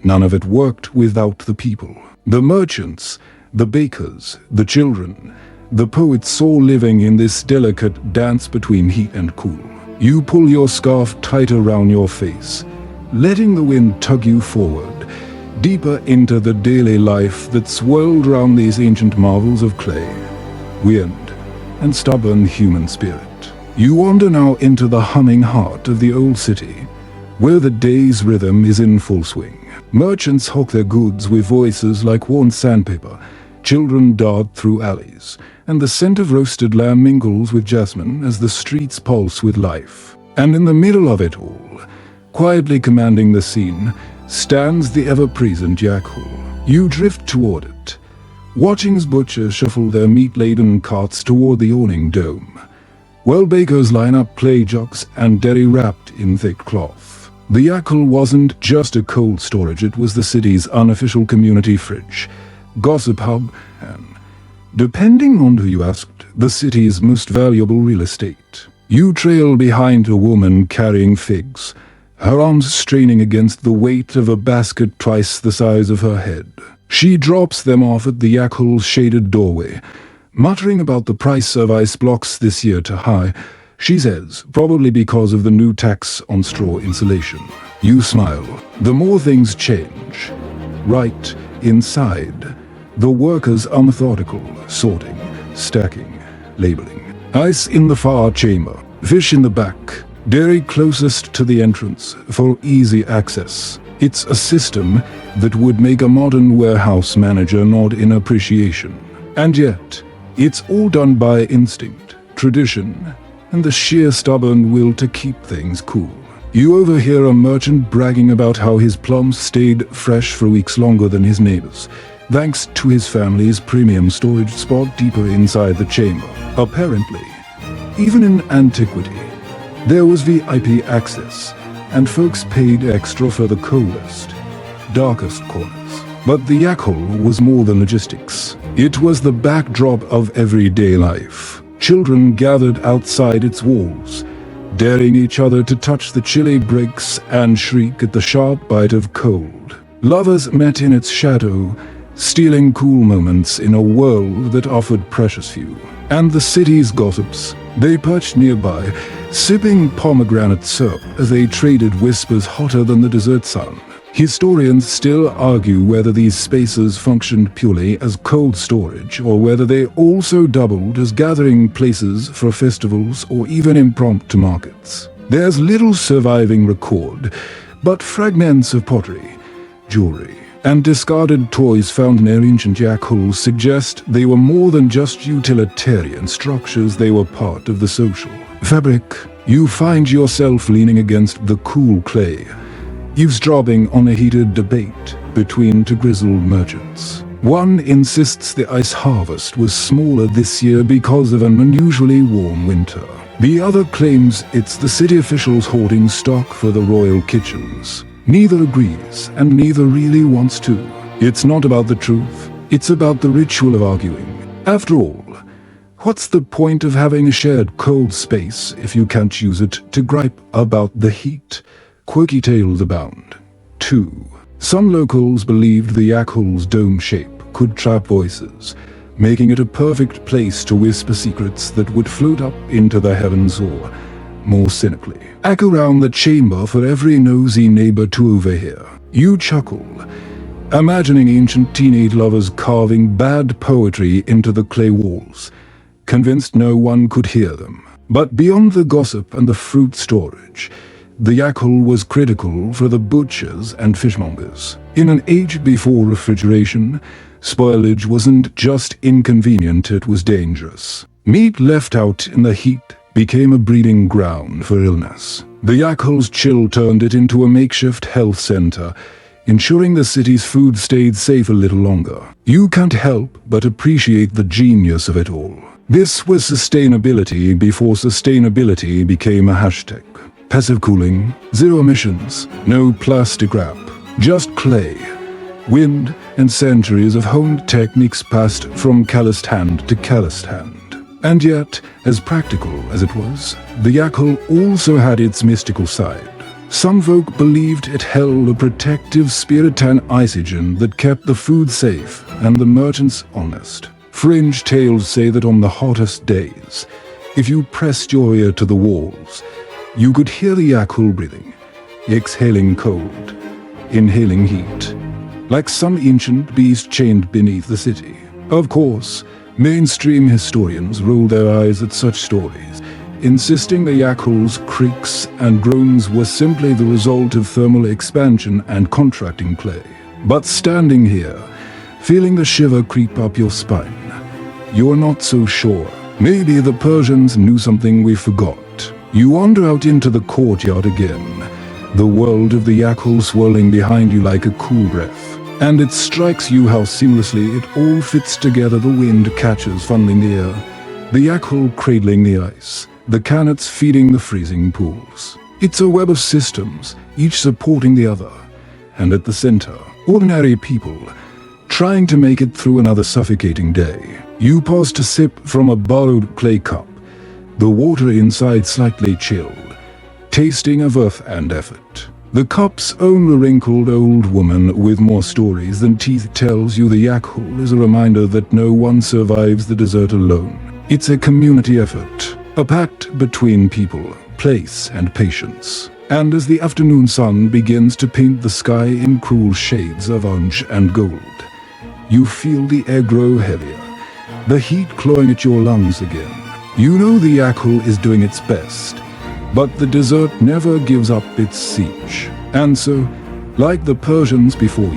S1: none of it worked without the people. The merchants, the bakers, the children, the poets, all living in this delicate dance between heat and cool. You pull your scarf tighter round your face, letting the wind tug you forward, deeper into the daily life that swirled round these ancient marvels of clay, wind, and stubborn human spirit. You wander now into the humming heart of the old city, where the day's rhythm is in full swing. Merchants hawk their goods with voices like worn sandpaper. Children dart through alleys, and the scent of roasted lamb mingles with jasmine as the streets pulse with life. And in the middle of it all, quietly commanding the scene, stands the ever-present yakhchal. You drift toward it, watching as butchers shuffle their meat-laden carts toward the awning dome, while bakers line up clay jugs and dairy wrapped in thick cloth. The yakhchal wasn't just a cold storage, it was the city's unofficial community fridge, gossip hub, and, depending on who you asked, the city's most valuable real estate. You trail behind a woman carrying figs, her arms straining against the weight of a basket twice the size of her head. She drops them off at the yakhchal's shaded doorway, muttering about the price of ice blocks this year too high. She says, probably because of the new tax on straw insulation. You smile. The more things change. Right inside, the workers are methodical, sorting, stacking, labeling. Ice in the far chamber, fish in the back, dairy closest to the entrance for easy access. It's a system that would make a modern warehouse manager nod in appreciation. And yet, it's all done by instinct, tradition, and the sheer stubborn will to keep things cool. You overhear a merchant bragging about how his plums stayed fresh for weeks longer than his neighbors, thanks to his family's premium storage spot deeper inside the chamber. Apparently, even in antiquity, there was VIP access, and folks paid extra for the coldest, darkest corners. But the yakhchal was more than logistics. It was the backdrop of everyday life. Children gathered outside its walls, daring each other to touch the chilly bricks and shriek at the sharp bite of cold. Lovers met in its shadow, stealing cool moments in a world that offered precious few. And the city's gossips, they perched nearby, sipping pomegranate syrup as they traded whispers hotter than the desert sun. Historians still argue whether these spaces functioned purely as cold storage or whether they also doubled as gathering places for festivals or even impromptu markets. There's little surviving record, but fragments of pottery, jewelry, and discarded toys found near ancient yakhchals suggest they were more than just utilitarian structures, they were part of the social fabric. You find yourself leaning against the cool clay, eavesdropping on a heated debate between two grizzled merchants. One insists the ice harvest was smaller this year because of an unusually warm winter. The other claims it's the city officials hoarding stock for the royal kitchens. Neither agrees, and neither really wants to. It's not about the truth, it's about the ritual of arguing. After all, what's the point of having a shared cold space if you can't use it to gripe about the heat? Quirky tales abound. 2. Some locals believed the yakhchal's dome shape could trap voices, making it a perfect place to whisper secrets that would float up into the heavens or, more cynically, echo around the chamber for every nosy neighbor to overhear. You chuckle, imagining ancient teenage lovers carving bad poetry into the clay walls, convinced no one could hear them. But beyond the gossip and the fruit storage, the yakhchal was critical for the butchers and fishmongers. In an age before refrigeration, spoilage wasn't just inconvenient, it was dangerous. Meat left out in the heat became a breeding ground for illness. The yakhchal's chill turned it into a makeshift health center, ensuring the city's food stayed safe a little longer. You can't help but appreciate the genius of it all. This was sustainability before sustainability became a hashtag. Passive cooling, zero emissions, no plastic wrap, just clay, wind, and centuries of honed techniques passed from calloused hand to calloused hand. And yet, as practical as it was, the yakhchal also had its mystical side. Some folk believed it held a protective spirit and isogen that kept the food safe and the merchants honest. Fringe tales say that on the hottest days, if you pressed your ear to the walls, you could hear the yakhchal breathing, exhaling cold, inhaling heat, like some ancient beast chained beneath the city. Of course, mainstream historians roll their eyes at such stories, insisting the yakhchals' creaks and groans were simply the result of thermal expansion and contracting clay. But standing here, feeling the shiver creep up your spine, you're not so sure. Maybe the Persians knew something we forgot. You wander out into the courtyard again, the world of the yakhchal swirling behind you like a cool breath. And it strikes you how seamlessly it all fits together, the windcatchers funneling the air, the yakhchal cradling the ice, the cannons feeding the freezing pools. It's a web of systems, each supporting the other. And at the center, ordinary people, trying to make it through another suffocating day. You pause to sip from a borrowed clay cup, the water inside slightly chilled, tasting of earth and effort. The cup's own wrinkled old woman with more stories than teeth tells you the yakhchal is a reminder that no one survives the desert alone. It's a community effort, a pact between people, place, and patience. And as the afternoon sun begins to paint the sky in cruel shades of orange and gold, you feel the air grow heavier, the heat clawing at your lungs again. You know the yakhchal is doing its best, but the desert never gives up its siege. And so, like the Persians before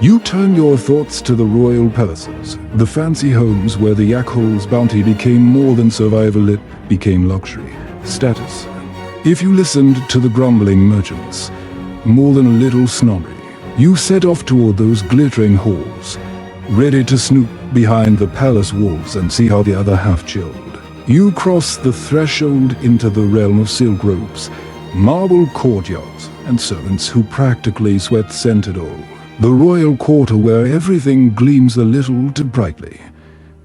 S1: you turn your thoughts to the royal palaces, the fancy homes where the yakhchal's bounty became more than survival, it became luxury, status. If you listened to the grumbling merchants, more than a little snobbery, you set off toward those glittering halls, ready to snoop behind the palace walls and see how the other half chilled. You cross the threshold into the realm of silk robes, marble courtyards, and servants who practically sweat-scented all. The royal quarter where everything gleams a little too brightly,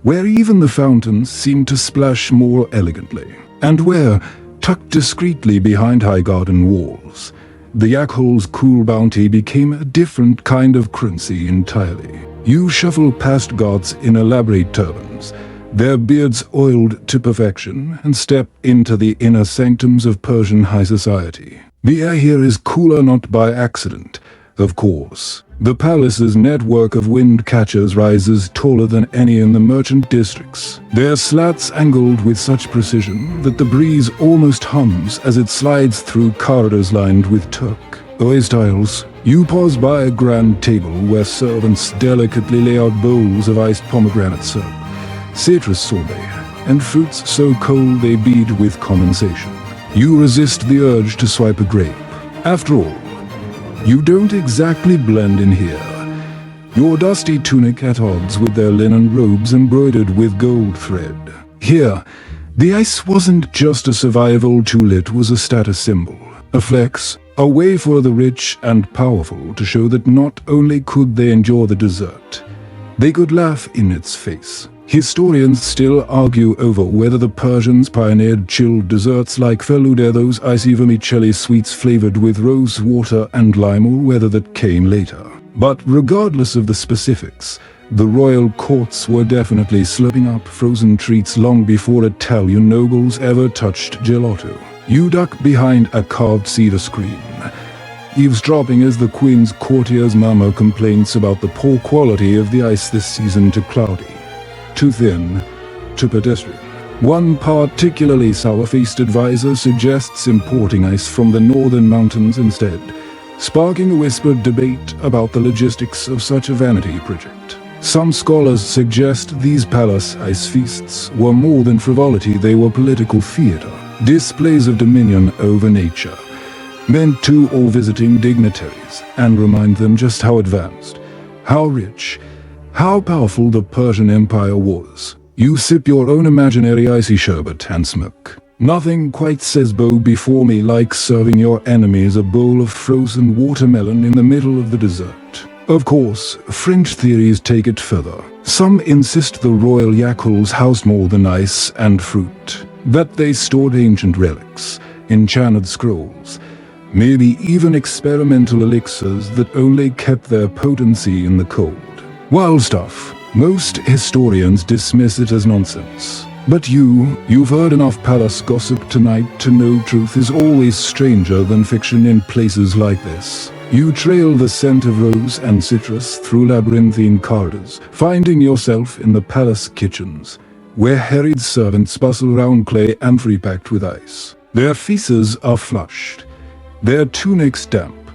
S1: where even the fountains seem to splash more elegantly, and where, tucked discreetly behind high garden walls, the yakhchal's cool bounty became a different kind of currency entirely. You shuffle past guards in elaborate turbans, their beards oiled to perfection, and step into the inner sanctums of Persian high society. The air here is cooler not by accident, of course. The palace's network of windcatchers rises taller than any in the merchant districts, their slats angled with such precision that the breeze almost hums as it slides through corridors lined with Turk tiles. You pause by a grand table where servants delicately lay out bowls of iced pomegranate syrup, citrus sorbet, and fruits so cold they bead with condensation. You resist the urge to swipe a grape. After all, you don't exactly blend in here. Your dusty tunic at odds with their linen robes embroidered with gold thread. Here, the ice wasn't just a survival tool, it was a status symbol, a flex, a way for the rich and powerful to show that not only could they endure the desert, they could laugh in its face. Historians still argue over whether the Persians pioneered chilled desserts like feluda, those icy vermicelli sweets flavored with rose water and lime, or whether that came later. But regardless of the specifics, the royal courts were definitely slurping up frozen treats long before Italian nobles ever touched gelato. You duck behind a carved cedar screen, eavesdropping as the queen's courtiers murmur complaints about the poor quality of the ice this season, too cloudy, too thin, too pedestrian. One particularly sour-faced advisor suggests importing ice from the northern mountains instead, sparking a whispered debate about the logistics of such a vanity project. Some scholars suggest these palace ice feasts were more than frivolity, they were political theater, displays of dominion over nature, meant to all visiting dignitaries and remind them just how advanced, how rich, how powerful the Persian Empire was. You sip your own imaginary icy sherbet and smoke. Nothing quite says bow before me like serving your enemies a bowl of frozen watermelon in the middle of the desert. Of course, fringe theories take it further. Some insist the royal yakhchals housed more than ice and fruit, that they stored ancient relics, enchanted scrolls, maybe even experimental elixirs that only kept their potency in the cold. Wild stuff. Most historians dismiss it as nonsense. But you've heard enough palace gossip tonight to know truth is always stranger than fiction in places like this. You trail the scent of rose and citrus through labyrinthine corridors, finding yourself in the palace kitchens, where harried servants bustle round clay amphorae packed with ice. Their faces are flushed, their tunics damp,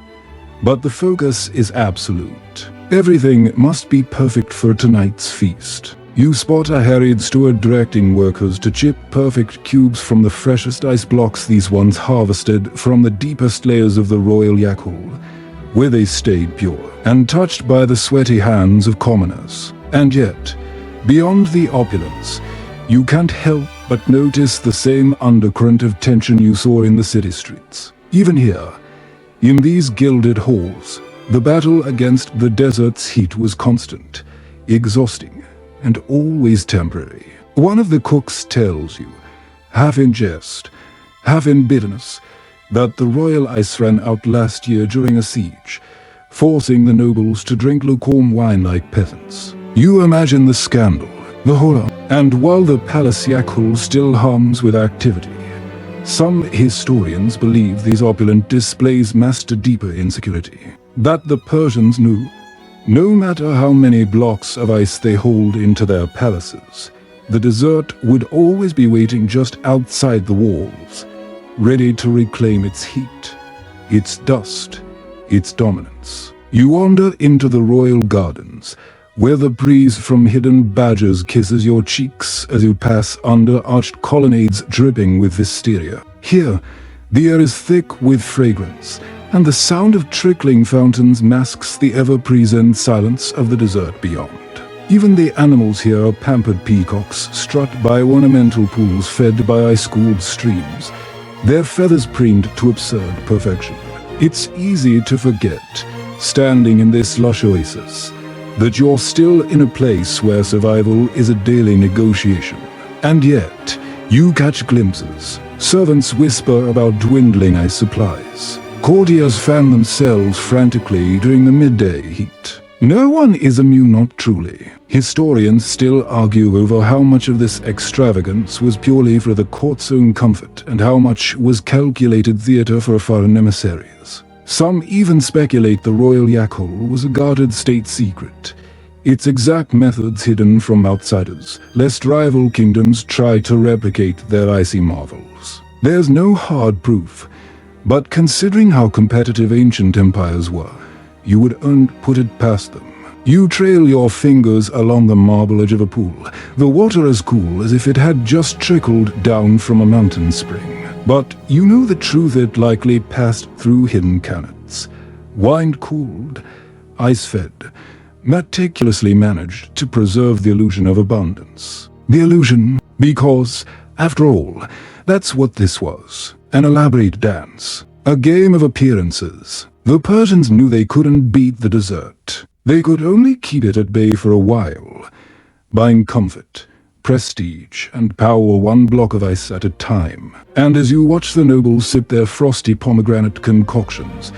S1: but the focus is absolute. Everything must be perfect for tonight's feast. You spot a harried steward directing workers to chip perfect cubes from the freshest ice blocks, these ones harvested from the deepest layers of the royal yakhchal, where they stayed pure, untouched by the sweaty hands of commoners. And yet, beyond the opulence, you can't help but notice the same undercurrent of tension you saw in the city streets. Even here, in these gilded halls, the battle against the desert's heat was constant, exhausting, and always temporary. One of the cooks tells you, half in jest, half in bitterness, that the royal ice ran out last year during a siege, forcing the nobles to drink lukewarm wine like peasants. You imagine the scandal, the horror, and while the palace yakhchal still hums with activity, some historians believe these opulent displays masked a deeper insecurity, that the Persians knew, no matter how many blocks of ice they hold into their palaces, the desert would always be waiting just outside the walls, ready to reclaim its heat, its dust, its dominance. You wander into the royal gardens, where the breeze from hidden badgers kisses your cheeks as you pass under arched colonnades dripping with wisteria. Here, the air is thick with fragrance, and the sound of trickling fountains masks the ever-present silence of the desert beyond. Even the animals here are pampered peacocks strut by ornamental pools fed by ice-cooled streams, their feathers preened to absurd perfection. It's easy to forget, standing in this lush oasis, that you're still in a place where survival is a daily negotiation. And yet, you catch glimpses. Servants whisper about dwindling ice supplies. Courtiers fan themselves frantically during the midday heat. No one is immune, not truly. Historians still argue over how much of this extravagance was purely for the court's own comfort and how much was calculated theater for foreign emissaries. Some even speculate the royal yakhchal was a guarded state secret, its exact methods hidden from outsiders, lest rival kingdoms try to replicate their icy marvels. There's no hard proof, but considering how competitive ancient empires were, you wouldn't put it past them. You trail your fingers along the marble edge of a pool, the water as cool as if it had just trickled down from a mountain spring. But you know the truth, it likely passed through hidden canons, wine-cooled, ice-fed, meticulously managed to preserve the illusion of abundance. The illusion, because, after all, that's what this was. An elaborate dance, a game of appearances. The Persians knew they couldn't beat the desert. They could only keep it at bay for a while, buying comfort, prestige, and power one block of ice at a time. And as you watch the nobles sip their frosty pomegranate concoctions,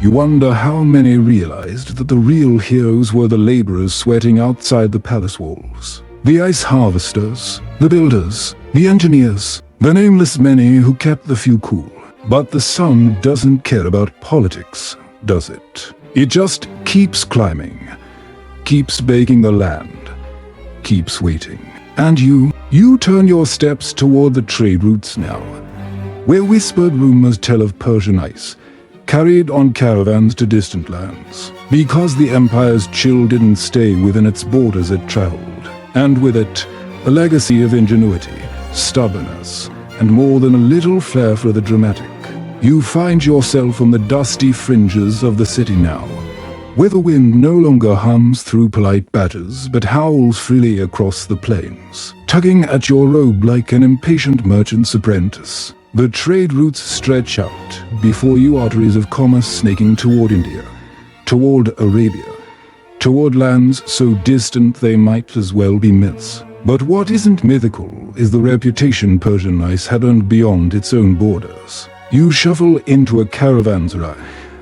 S1: you wonder how many realized that the real heroes were the laborers sweating outside the palace walls. The ice harvesters, the builders, the engineers, the nameless many who kept the few cool. But the sun doesn't care about politics, does it? It just keeps climbing, keeps baking the land, keeps waiting. And you turn your steps toward the trade routes now, where whispered rumors tell of Persian ice, carried on caravans to distant lands. Because the empire's chill didn't stay within its borders, it traveled. And with it, a legacy of ingenuity, stubbornness, and more than a little flair for the dramatic. You find yourself on the dusty fringes of the city now, where the wind no longer hums through polite badgers but howls freely across the plains, tugging at your robe like an impatient merchant's apprentice. The trade routes stretch out before you, arteries of commerce snaking toward India, toward Arabia, toward lands so distant they might as well be myths. But what isn't mythical is the reputation Persian ice had earned beyond its own borders. You shuffle into a caravanserai,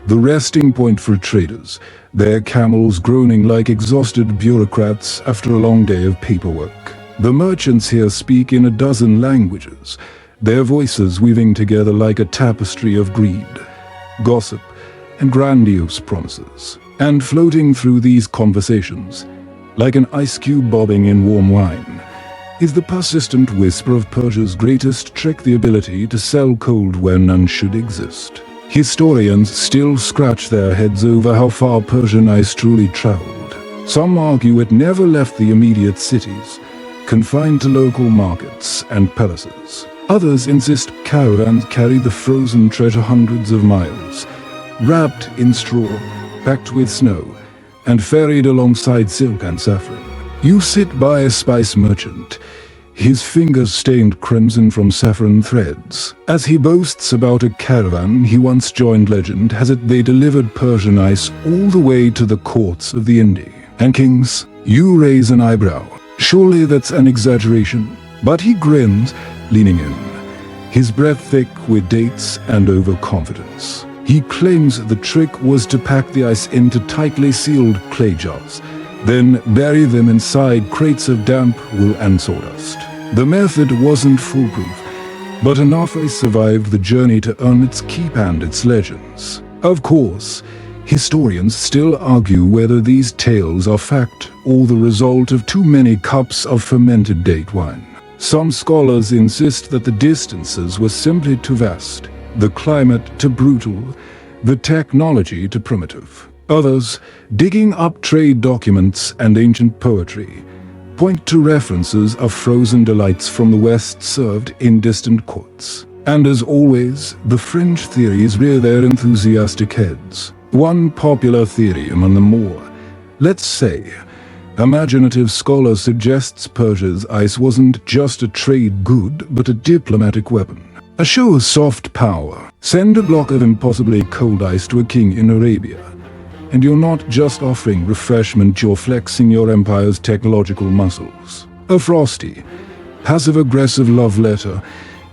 S1: the resting point for traders, their camels groaning like exhausted bureaucrats after a long day of paperwork. The merchants here speak in a dozen languages, their voices weaving together like a tapestry of greed, gossip, and grandiose promises. And floating through these conversations, like an ice cube bobbing in warm wine, is the persistent whisper of Persia's greatest trick, the ability to sell cold where none should exist. Historians still scratch their heads over how far Persian ice truly traveled. Some argue it never left the immediate cities, confined to local markets and palaces. Others insist caravans carried the frozen treasure hundreds of miles, wrapped in straw, packed with snow, and ferried alongside silk and saffron. You sit by a spice merchant, his fingers stained crimson from saffron threads. As he boasts about a caravan he once joined, legend has it they delivered Persian ice all the way to the courts of the Indi and kings. You raise an eyebrow. Surely that's an exaggeration. But he grins, leaning in, his breath thick with dates and overconfidence. He claims the trick was to pack the ice into tightly sealed clay jars, then bury them inside crates of damp wool and sawdust. The method wasn't foolproof, but enough ice survived the journey to earn its keep and its legends. Of course, historians still argue whether these tales are fact or the result of too many cups of fermented date wine. Some scholars insist that the distances were simply too vast, the climate too brutal, the technology too primitive. Others, digging up trade documents and ancient poetry, point to references of frozen delights from the West served in distant courts. And as always, the fringe theories rear their enthusiastic heads. One popular theory among them all, let's say, imaginative scholar, suggests Persia's ice wasn't just a trade good but a diplomatic weapon. A show of soft power. Send a block of impossibly cold ice to a king in Arabia, and you're not just offering refreshment, you're flexing your empire's technological muscles. A frosty, passive-aggressive love letter,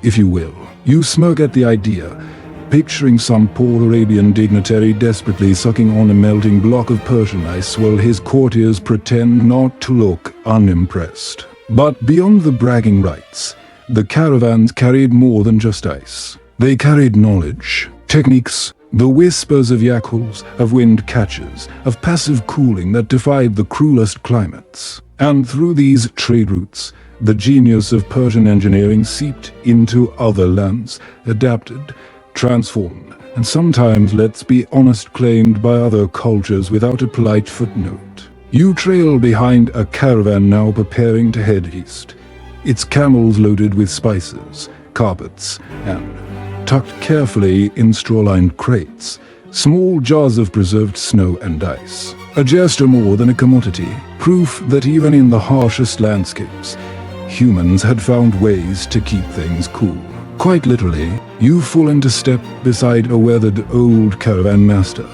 S1: if you will. You smirk at the idea, picturing some poor Arabian dignitary desperately sucking on a melting block of Persian ice while his courtiers pretend not to look unimpressed. But beyond the bragging rights, the caravans carried more than just ice. They carried knowledge, techniques, the whispers of yakhchals, of windcatchers, of passive cooling that defied the cruelest climates. And through these trade routes, the genius of Persian engineering seeped into other lands, adapted, transformed, and sometimes, let's be honest, claimed by other cultures without a polite footnote. You trail behind a caravan now preparing to head east, its camels loaded with spices, carpets, and, tucked carefully in straw-lined crates, small jars of preserved snow and ice. A gesture more than a commodity, proof that even in the harshest landscapes, humans had found ways to keep things cool. Quite literally, you fall into step beside a weathered old caravan master,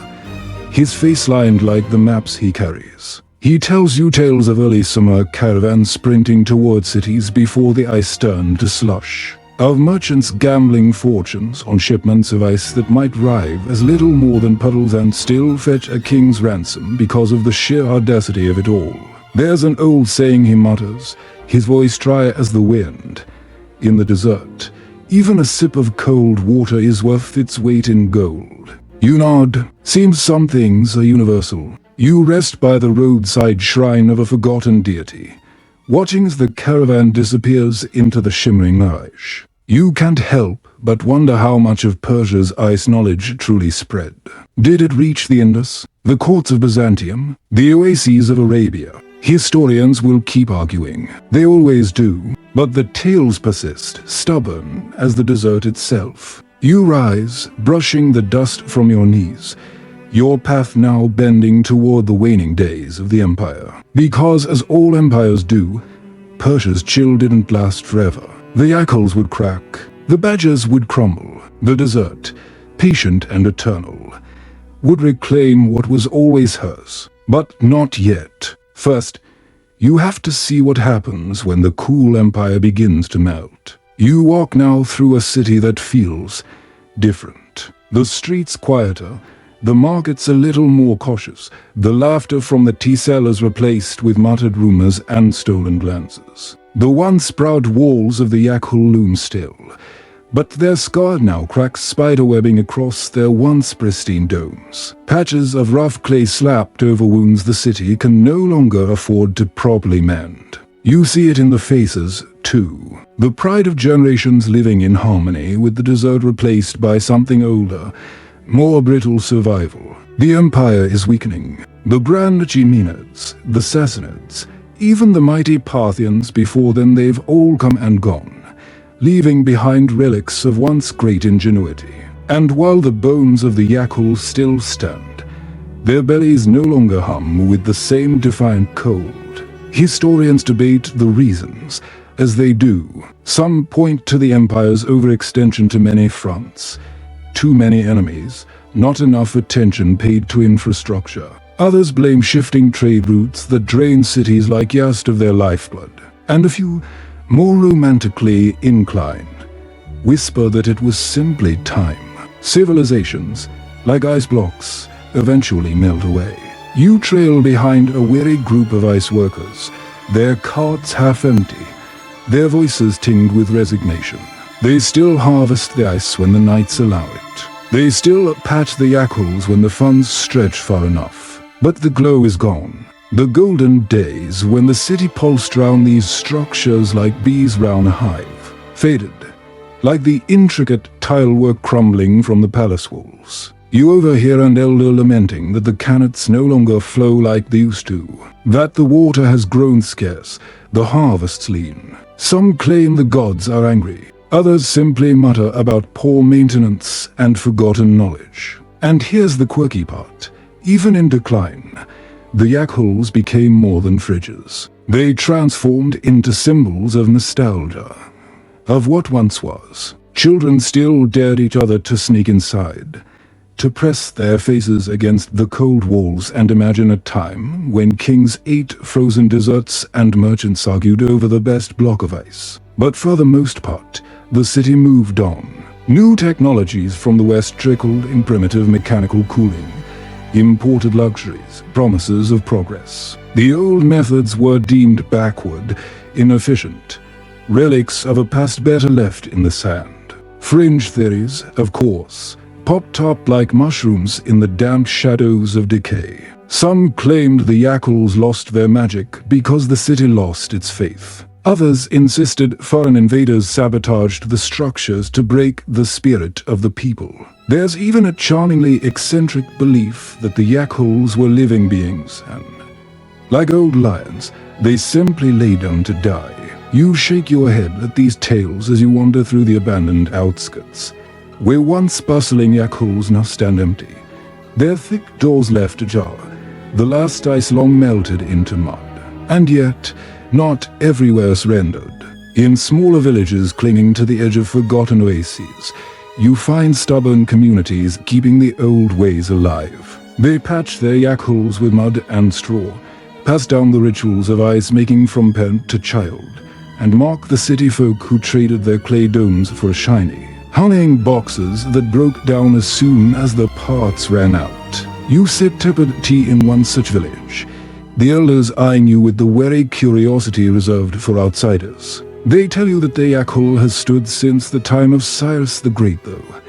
S1: his face lined like the maps he carries. He tells you tales of early summer caravans sprinting toward cities before the ice turned to slush, of merchants gambling fortunes on shipments of ice that might arrive as little more than puddles and still fetch a king's ransom because of the sheer audacity of it all. There's an old saying, he mutters, his voice dry as the wind. In the desert, even a sip of cold water is worth its weight in gold. You nod. Seems some things are universal. You rest by the roadside shrine of a forgotten deity, watching as the caravan disappears into the shimmering mirage. You can't help but wonder how much of Persia's ice knowledge truly spread. Did it reach the Indus, the courts of Byzantium, the oases of Arabia? Historians will keep arguing. They always do. But the tales persist, stubborn as the desert itself. You rise, brushing the dust from your knees, your path now bending toward the waning days of the empire. Because as all empires do, Persia's chill didn't last forever. The yakhchals would crack, the badgers would crumble, the desert, patient and eternal, would reclaim what was always hers. But not yet. First, you have to see what happens when the cool empire begins to melt. You walk now through a city that feels different. The streets quieter, the markets a little more cautious, the laughter from the tea sellers replaced with muttered rumors and stolen glances. The once proud walls of the yakhchal loom still, but they're scarred now, cracks spiderwebbing across their once pristine domes. Patches of rough clay slapped over wounds the city can no longer afford to properly mend. You see it in the faces, too. The pride of generations living in harmony with the desert replaced by something older, more brittle survival. The empire is weakening. The grand Achaemenids, the Sassanids, even the mighty Parthians before them, they've all come and gone, leaving behind relics of once great ingenuity. And while the bones of the yakhchals still stand, their bellies no longer hum with the same defiant cold. Historians debate the reasons. As they do, some point to the empire's overextension to many fronts. Too many enemies, not enough attention paid to infrastructure. Others blame shifting trade routes that drain cities like Yazd of their lifeblood. And a few, more romantically inclined, whisper that it was simply time. Civilizations, like ice blocks, eventually melt away. You trail behind a weary group of ice workers, their carts half empty, their voices tinged with resignation. They still harvest the ice when the nights allow it. They still patch the yakhchals when the funds stretch far enough. But the glow is gone. The golden days when the city pulsed round these structures like bees round a hive, faded, like the intricate tilework crumbling from the palace walls. You overhear an elder lamenting that the cannots no longer flow like they used to, that the water has grown scarce, the harvests lean. Some claim the gods are angry, others simply mutter about poor maintenance and forgotten knowledge. And here's the quirky part. Even in decline, the yakhchals became more than fridges. They transformed into symbols of nostalgia, of what once was. Children still dared each other to sneak inside, to press their faces against the cold walls and imagine a time when kings ate frozen desserts and merchants argued over the best block of ice. But for the most part, the city moved on. New technologies from the west trickled in primitive mechanical cooling, imported luxuries, promises of progress. The old methods were deemed backward, inefficient, relics of a past better left in the sand. Fringe theories, of course, popped up like mushrooms in the damp shadows of decay. Some claimed the yakhchals lost their magic because the city lost its faith. Others insisted foreign invaders sabotaged the structures to break the spirit of the people. There's even a charmingly eccentric belief that the yakhchals were living beings and, like old lions, they simply lay down to die. You shake your head at these tales as you wander through the abandoned outskirts, where once bustling yakhchals now stand empty, their thick doors left ajar, the last ice long melted into mud. And yet, not everywhere surrendered. In smaller villages clinging to the edge of forgotten oases, you find stubborn communities keeping the old ways alive. They patch their yakhchals with mud and straw, pass down the rituals of ice making from parent to child, and mock the city folk who traded their clay domes for shiny, honeying boxes that broke down as soon as the parts ran out. You sip tepid tea in one such village, the elders eyeing you with the wary curiosity reserved for outsiders. They tell you that the yakhchal has stood since the time of Cyrus the Great, though.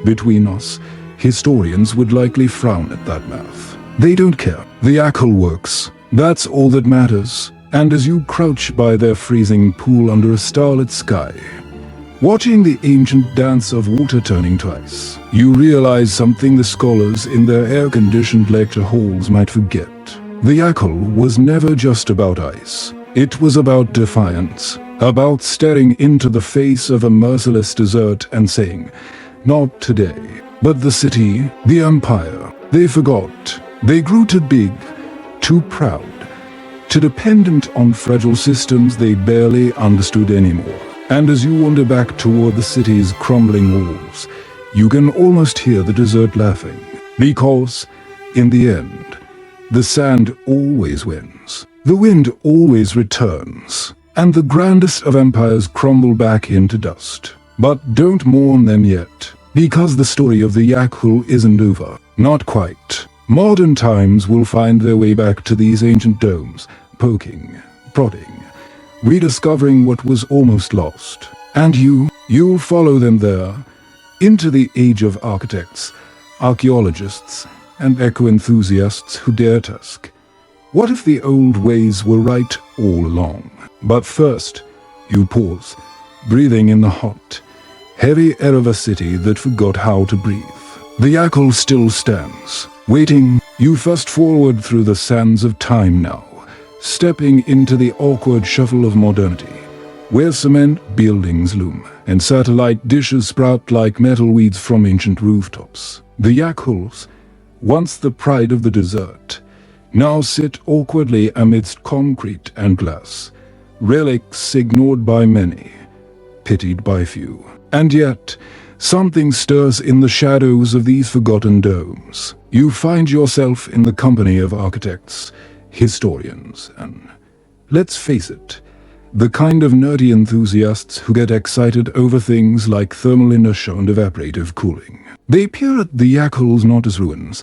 S1: Between us, historians would likely frown at that math. They don't care. The yakhchal works. That's all that matters. And as you crouch by their freezing pool under a starlit sky, watching the ancient dance of water turning to ice, you realize something the scholars in their air-conditioned lecture halls might forget. The yakhchal was never just about ice. It was about defiance, about staring into the face of a merciless desert and saying, "Not today." But the city, the empire, they forgot. They grew too big, too proud, too dependent on fragile systems they barely understood anymore. And as you wander back toward the city's crumbling walls, you can almost hear the desert laughing. Because, in the end, the sand always wins. The wind always returns. And the grandest of empires crumble back into dust. But don't mourn them yet, because the story of the yakhchal isn't over. Not quite. Modern times will find their way back to these ancient domes, poking, prodding, rediscovering what was almost lost. And you'll follow them there, into the age of architects, archaeologists, and eco-enthusiasts who dare to ask, what if the old ways were right all along? But first, you pause, breathing in the hot, heavy air of a city that forgot how to breathe. The yakhal still stands, waiting. You fast forward through the sands of time now, stepping into the awkward shuffle of modernity, where cement buildings loom and satellite dishes sprout like metal weeds from ancient rooftops. The yakhals, once the pride of the desert, now sit awkwardly amidst concrete and glass, relics ignored by many, pitied by few. And yet, something stirs in the shadows of these forgotten domes. You find yourself in the company of architects, historians, and, let's face it, the kind of nerdy enthusiasts who get excited over things like thermal inertia and evaporative cooling. They peer at the yakhals not as ruins,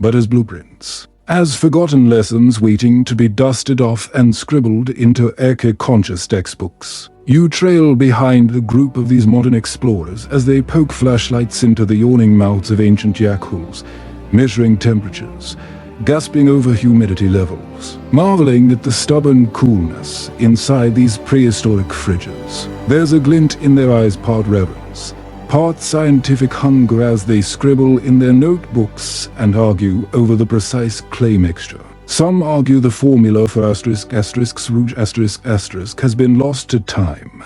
S1: but as blueprints, as forgotten lessons waiting to be dusted off and scribbled into eco-conscious textbooks. You trail behind the group of these modern explorers as they poke flashlights into the yawning mouths of ancient yakhals, measuring temperatures, gasping over humidity levels, marveling at the stubborn coolness inside these prehistoric fridges. There's a glint in their eyes, part reverence, part scientific hunger, as they scribble in their notebooks and argue over the precise clay mixture. Some argue the formula for ***** has been lost to time,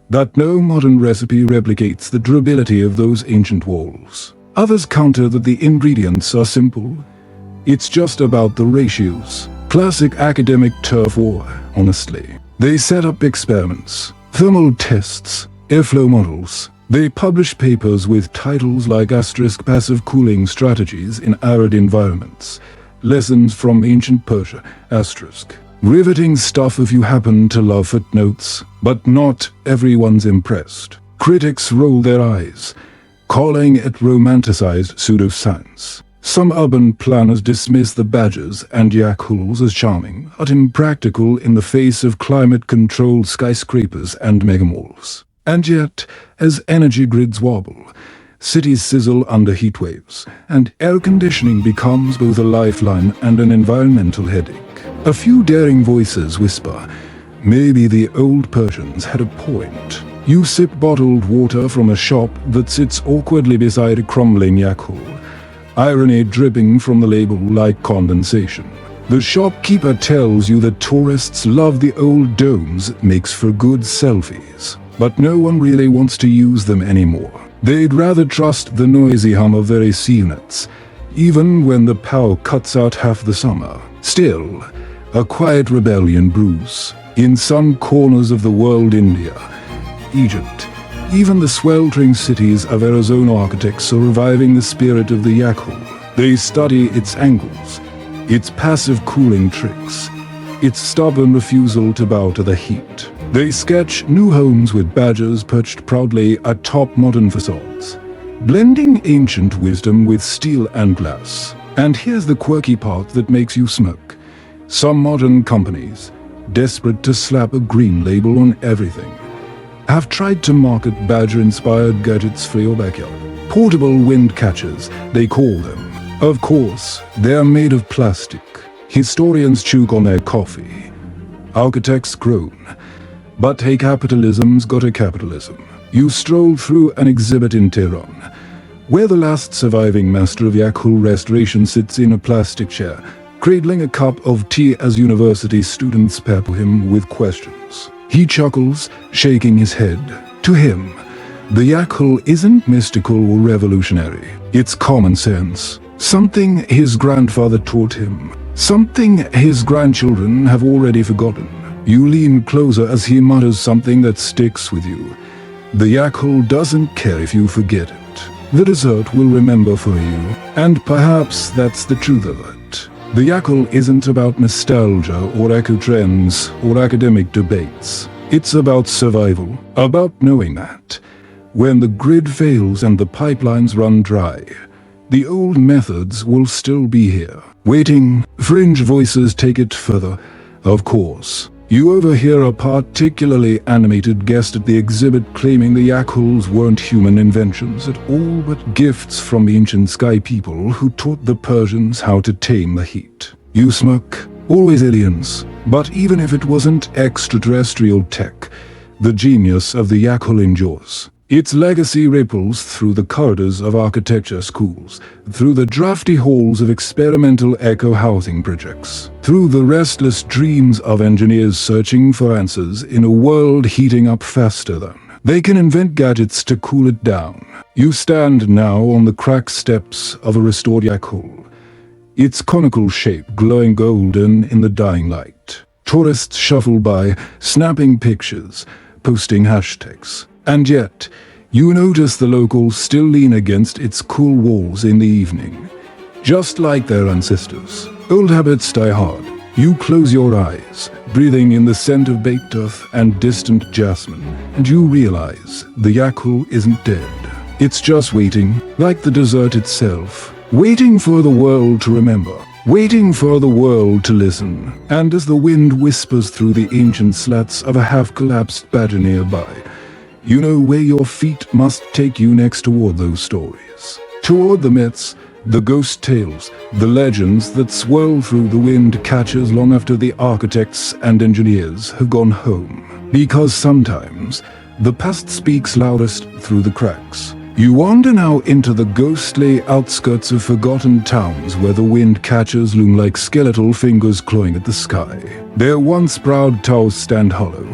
S1: that no modern recipe replicates the durability of those ancient walls. Others counter that the ingredients are simple. It's just about the ratios. Classic academic turf war, honestly. They set up experiments, thermal tests, airflow models. They publish papers with titles like **passive cooling strategies in arid environments, lessons from ancient Persia, **. Riveting stuff if you happen to love footnotes, but not everyone's impressed. Critics roll their eyes, calling it romanticized pseudoscience. Some urban planners dismiss the badgers and yakhals as charming, but impractical in the face of climate-controlled skyscrapers and megamalls. And yet, as energy grids wobble, cities sizzle under heat waves, and air conditioning becomes both a lifeline and an environmental headache. A few daring voices whisper, maybe the old Persians had a point. You sip bottled water from a shop that sits awkwardly beside a crumbling yakhal, irony dripping from the label like condensation. The shopkeeper tells you that tourists love the old domes, it makes for good selfies. But no one really wants to use them anymore. They'd rather trust the noisy hum of their AC units, even when the power cuts out half the summer. Still, a quiet rebellion brews. In some corners of the world, India, Egypt, even the sweltering cities of Arizona, architects are reviving the spirit of the yakhal. They study its angles, its passive cooling tricks, its stubborn refusal to bow to the heat. They sketch new homes with badgers perched proudly atop modern facades, blending ancient wisdom with steel and glass. And here's the quirky part that makes you smirk. Some modern companies, desperate to slap a green label on everything, have tried to market badger-inspired gadgets for your backyard. Portable windcatchers, they call them. Of course, they're made of plastic. Historians chew on their coffee. Architects groan. But hey, capitalism's got a capitalism. You stroll through an exhibit in Tehran, where the last surviving master of yakhal restoration sits in a plastic chair, cradling a cup of tea as university students pepper him with questions. He chuckles, shaking his head. To him, the yakhal isn't mystical or revolutionary. It's common sense. Something his grandfather taught him. Something his grandchildren have already forgotten. You lean closer as he mutters something that sticks with you. The yakhal doesn't care if you forget it. The desert will remember for you. And perhaps that's the truth of it. The yakhal isn't about nostalgia or eco trends or academic debates. It's about survival, about knowing that when the grid fails and the pipelines run dry, the old methods will still be here, waiting. Fringe voices take it further. Of course, you overhear a particularly animated guest at the exhibit claiming the yakhals weren't human inventions at all, but gifts from ancient sky people who taught the Persians how to tame the heat. You smirk, Always aliens. But even if it wasn't extraterrestrial tech, the genius of the yakhchal endures. Its legacy ripples through the corridors of architecture schools, through the drafty halls of experimental eco-housing projects, through the restless dreams of engineers searching for answers in a world heating up faster than they can invent gadgets to cool it down. You stand now on the cracked steps of a restored yakhchal, its conical shape glowing golden in the dying light. Tourists shuffle by, snapping pictures, posting hashtags. And yet, you notice the locals still lean against its cool walls in the evening. Just like their ancestors. Old habits die hard. You close your eyes, breathing in the scent of baked earth and distant jasmine, and you realize the yakhchal isn't dead. It's just waiting, like the desert itself, waiting for the world to remember, waiting for the world to listen. And as the wind whispers through the ancient slats of a half-collapsed badger nearby, you know where your feet must take you next toward those stories. Toward the myths, the ghost tales, the legends that swirl through the windcatchers long after the architects and engineers have gone home. Because sometimes, the past speaks loudest through the cracks. You wander now into the ghostly outskirts of forgotten towns where the windcatchers loom like skeletal fingers clawing at the sky. Their once proud towers stand hollow,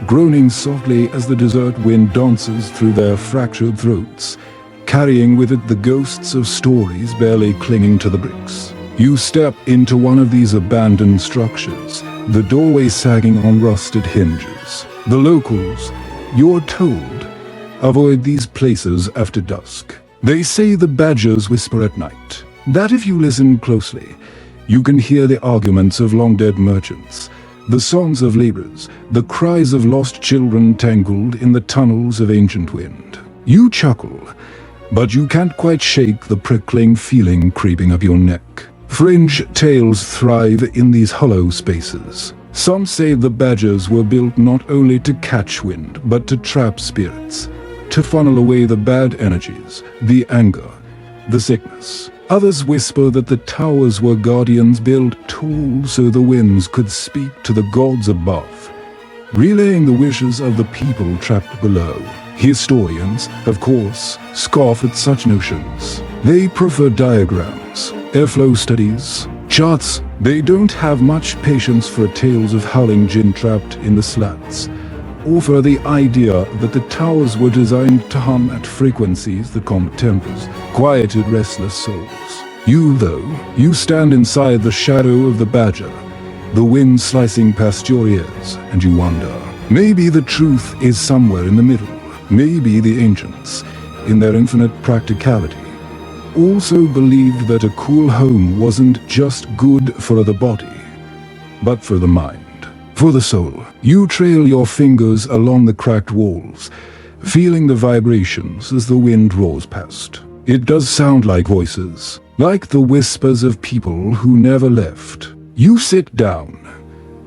S1: groaning softly as the desert wind dances through their fractured throats, carrying with it the ghosts of stories barely clinging to the bricks. You step into one of these abandoned structures, the doorway sagging on rusted hinges. The locals, you're told, avoid these places after dusk. They say the badgers whisper at night, that if you listen closely, you can hear the arguments of long-dead merchants, the songs of laborers, the cries of lost children tangled in the tunnels of ancient wind. You chuckle, but you can't quite shake the prickling feeling creeping up your neck. Fringe tales thrive in these hollow spaces. Some say the badgers were built not only to catch wind, but to trap spirits, to funnel away the bad energies, the anger, the sickness. Others whisper that the towers were guardians built tall so the winds could speak to the gods above, relaying the wishes of the people trapped below. Historians, of course, scoff at such notions. They prefer diagrams, airflow studies, charts. They don't have much patience for tales of howling jinn trapped in the slats, or for the idea that the towers were designed to hum at frequencies that calmed tempers, quieted restless souls. You, though, you stand inside the shadow of the badger, the wind slicing past your ears, and you wonder, maybe the truth is somewhere in the middle. Maybe the ancients, in their infinite practicality, also believed that a cool home wasn't just good for the body, but for the mind. For the soul. You trail your fingers along the cracked walls, feeling the vibrations as the wind roars past. It does sound like voices, like the whispers of people who never left. You sit down,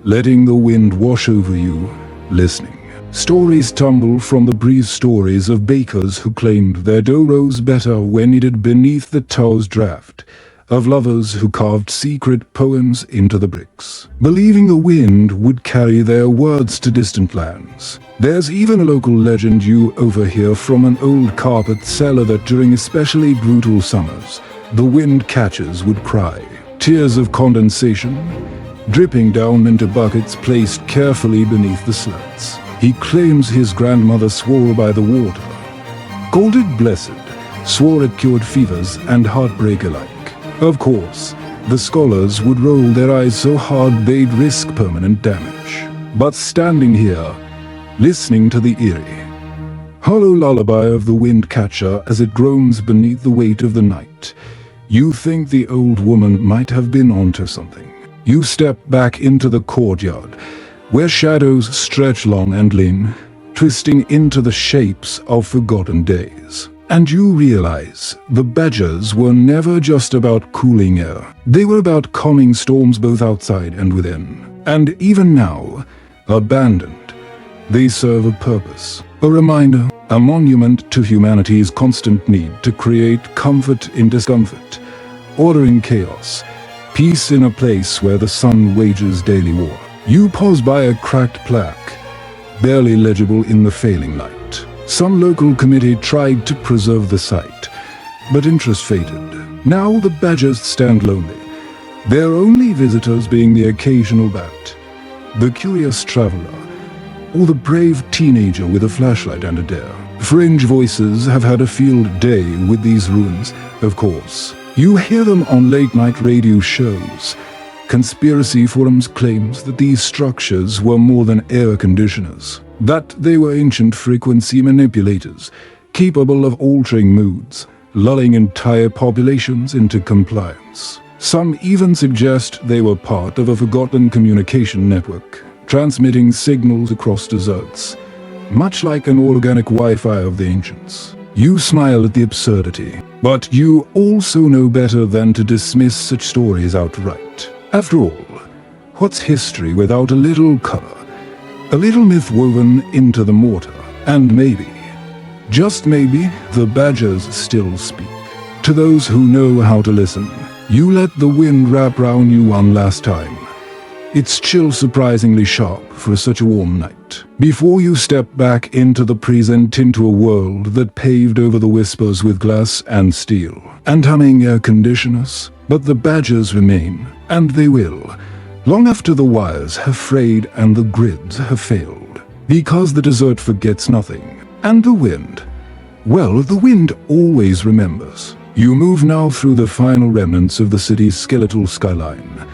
S1: letting the wind wash over you, listening. Stories tumble from the breeze, stories of bakers who claimed their dough rose better when kneaded beneath the tower's draft, of lovers who carved secret poems into the bricks, believing the wind would carry their words to distant lands. There's even a local legend you overhear from an old carpet seller that during especially brutal summers, the windcatchers would cry, tears of condensation, dripping down into buckets placed carefully beneath the slats. He claims his grandmother swore by the water, called it blessed, swore it cured fevers and heartbreak alike. Of course, the scholars would roll their eyes so hard they'd risk permanent damage. But standing here, listening to the eerie, hollow lullaby of the windcatcher as it groans beneath the weight of the night, you think the old woman might have been onto something. You step back into the courtyard, where shadows stretch long and lean, twisting into the shapes of forgotten days. And you realize the badgers were never just about cooling air. They were about calming storms both outside and within. And even now, abandoned, they serve a purpose. A reminder, a monument to humanity's constant need to create comfort in discomfort, order in chaos, Peace in a place where the sun wages daily war. You pause by a cracked plaque, barely legible in the failing light. Some local committee tried to preserve the site, but interest faded. Now the badgers stand lonely, their only visitors being the occasional bat, the curious traveler, or the brave teenager with a flashlight and a dare. Fringe voices have had a field day with these ruins, of course. You hear them on late-night radio shows. Conspiracy forums claims that these structures were more than air conditioners, that they were ancient frequency manipulators, capable of altering moods, lulling entire populations into compliance. Some even suggest they were part of a forgotten communication network, transmitting signals across deserts, much like an organic Wi-Fi of the ancients. You smile at the absurdity, but you also know better than to dismiss such stories outright. After all, what's history without a little color, a little myth woven into the mortar? And maybe, just maybe, the badgers still speak. To those who know how to listen, you let the wind wrap round you one last time. Its chill surprisingly sharp for such a warm night. Before you step back into the present, into a world that paved over the whispers with glass and steel and humming air conditioners. But the badgers remain, and they will, long after the wires have frayed and the grids have failed. Because the desert forgets nothing. And the wind, well, the wind always remembers. You move now through the final remnants of the city's skeletal skyline,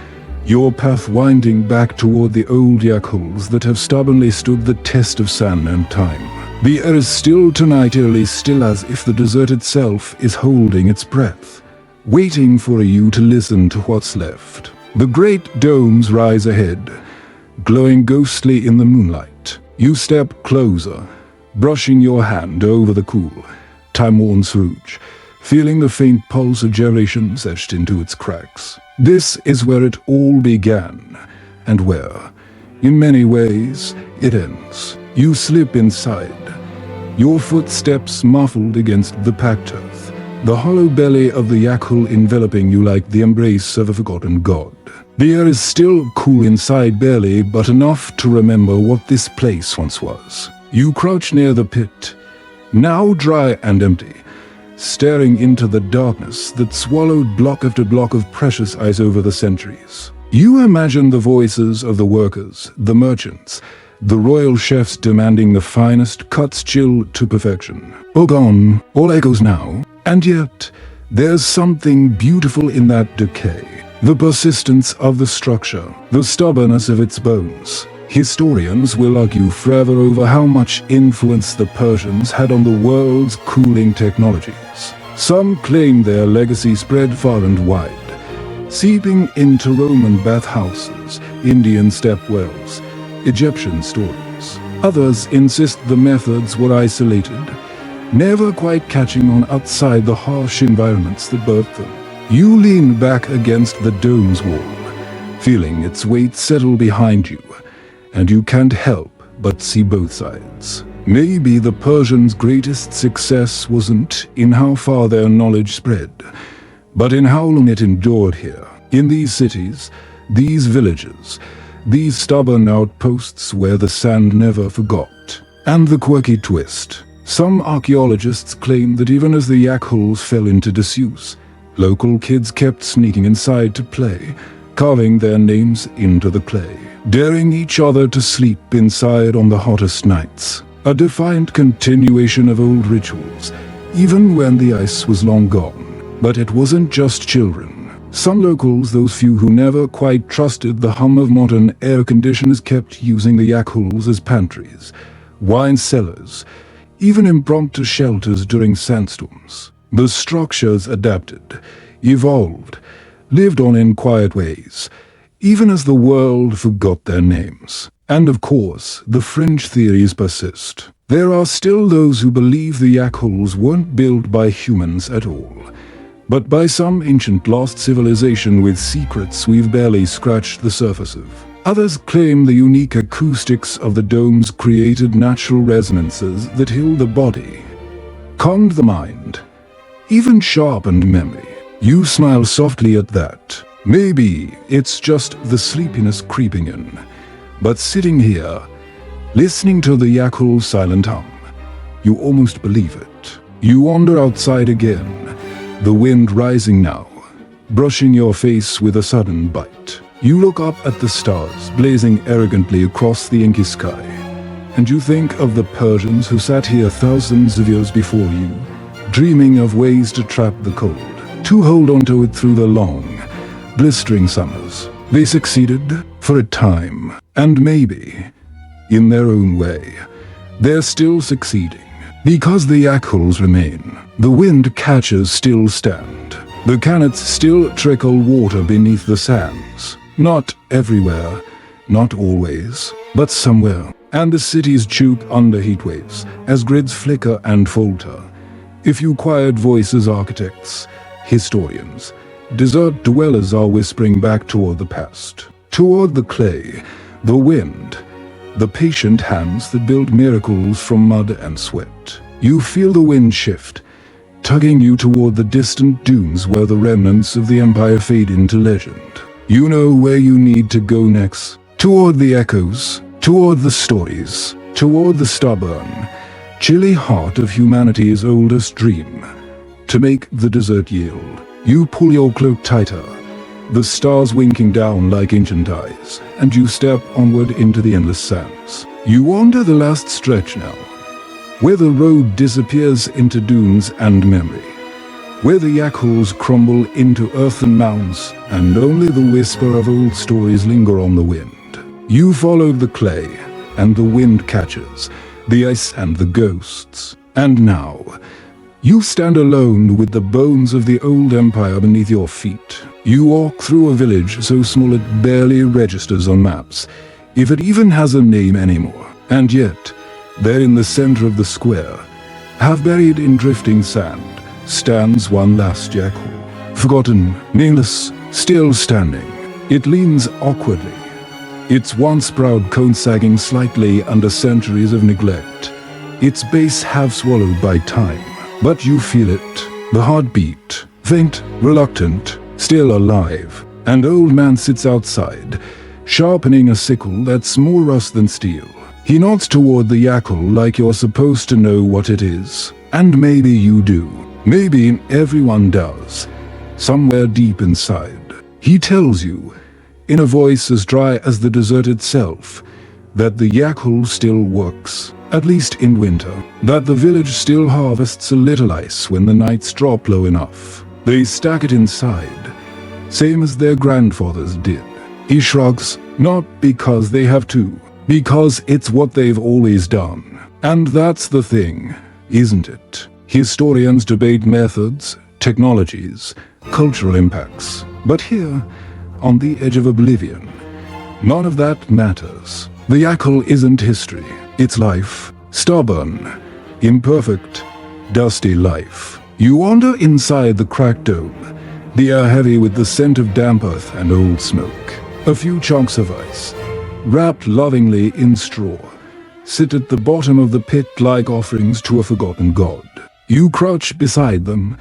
S1: your path winding back toward the old yakhchals that have stubbornly stood the test of sand and time. The air is still tonight, eerily still, as if the desert itself is holding its breath, waiting for you to listen to what's left. The great domes rise ahead, glowing ghostly in the moonlight. You step closer, brushing your hand over the cool, time-worn rouge, feeling the faint pulse of generations etched into its cracks. This is where it all began, and where, in many ways, it ends. You slip inside, your footsteps muffled against the packed earth, the hollow belly of the yakhchal enveloping you like the embrace of a forgotten god. The air is still cool inside, barely, but enough to remember what this place once was. You crouch near the pit, now dry and empty, staring into the darkness that swallowed block after block of precious ice over the centuries. You imagine the voices of the workers, the merchants, the royal chefs demanding the finest cuts chilled to perfection. All gone, all echoes now, and yet there's something beautiful in that decay. The persistence of the structure, the stubbornness of its bones. Historians will argue forever over how much influence the Persians had on the world's cooling technologies. Some claim their legacy spread far and wide, seeping into Roman bathhouses, Indian stepwells, Egyptian stories. Others insist the methods were isolated, never quite catching on outside the harsh environments that birthed them. You lean back against the dome's wall, feeling its weight settle behind you, and you can't help but see both sides. Maybe the Persians' greatest success wasn't in how far their knowledge spread, but in how long it endured here, in these cities, these villages, these stubborn outposts where the sand never forgot. And the quirky twist. Some archaeologists claim that even as the yakhchals fell into disuse, local kids kept sneaking inside to play, carving their names into the clay, daring each other to sleep inside on the hottest nights. A defiant continuation of old rituals, even when the ice was long gone. But it wasn't just children. Some locals, those few who never quite trusted the hum of modern air conditioners, kept using the yakhchals as pantries, wine cellars, even impromptu shelters during sandstorms. The structures adapted, evolved, lived on in quiet ways, even as the world forgot their names. And of course, the fringe theories persist. There are still those who believe the yakhchals weren't built by humans at all, but by some ancient lost civilization with secrets we've barely scratched the surface of. Others claim the unique acoustics of the domes created natural resonances that healed the body, calmed the mind, even sharpened memory. You smile softly at that. Maybe it's just the sleepiness creeping in. But sitting here, listening to the yakhchals' silent hum, you almost believe it. You wander outside again, the wind rising now, brushing your face with a sudden bite. You look up at the stars blazing arrogantly across the inky sky, and you think of the Persians who sat here thousands of years before you, dreaming of ways to trap the cold, to hold onto it through the long, blistering summers. They succeeded for a time, and maybe, in their own way, they're still succeeding. Because the yakhchals remain, the windcatchers still stand, the cannons still trickle water beneath the sands. Not everywhere, not always, but somewhere. And the cities choke under heat waves as grids flicker and falter. If you quiet voices, architects, historians, desert dwellers are whispering back toward the past, toward the clay, the wind, the patient hands that build miracles from mud and sweat. You feel the wind shift, tugging you toward the distant dunes where the remnants of the empire fade into legend. You know where you need to go next, toward the echoes, toward the stories, toward the stubborn, chilly heart of humanity's oldest dream, to make the desert yield. You pull your cloak tighter, the stars winking down like ancient eyes, and you step onward into the endless sands. You wander the last stretch now, where the road disappears into dunes and memory, where the yakhchals crumble into earthen mounds, and only the whisper of old stories linger on the wind. You followed the clay, and the windcatchers, the ice and the ghosts, and now, you stand alone with the bones of the old empire beneath your feet. You walk through a village so small it barely registers on maps, if it even has a name anymore. And yet, there in the center of the square, half buried in drifting sand, stands one last yakhchal. Forgotten, nameless, still standing. It leans awkwardly, its once proud cone sagging slightly under centuries of neglect, its base half swallowed by time. But you feel it, the heartbeat, faint, reluctant, still alive. An old man sits outside, sharpening a sickle that's more rust than steel. He nods toward the yakhchal like you're supposed to know what it is. And maybe you do. Maybe everyone does. Somewhere deep inside. He tells you, in a voice as dry as the desert itself, that the yakhchal still works. At least in winter, that the village still harvests a little ice when the nights drop low enough. They stack it inside, same as their grandfathers did. He shrugs, not because they have to, because it's what they've always done. And that's the thing, isn't it? Historians debate methods, technologies, cultural impacts. But here, on the edge of oblivion, none of that matters. The yakhchal isn't history. It's life, stubborn, imperfect, dusty life. You wander inside the cracked dome, the air heavy with the scent of damp earth and old smoke. A few chunks of ice, wrapped lovingly in straw, sit at the bottom of the pit like offerings to a forgotten god. You crouch beside them,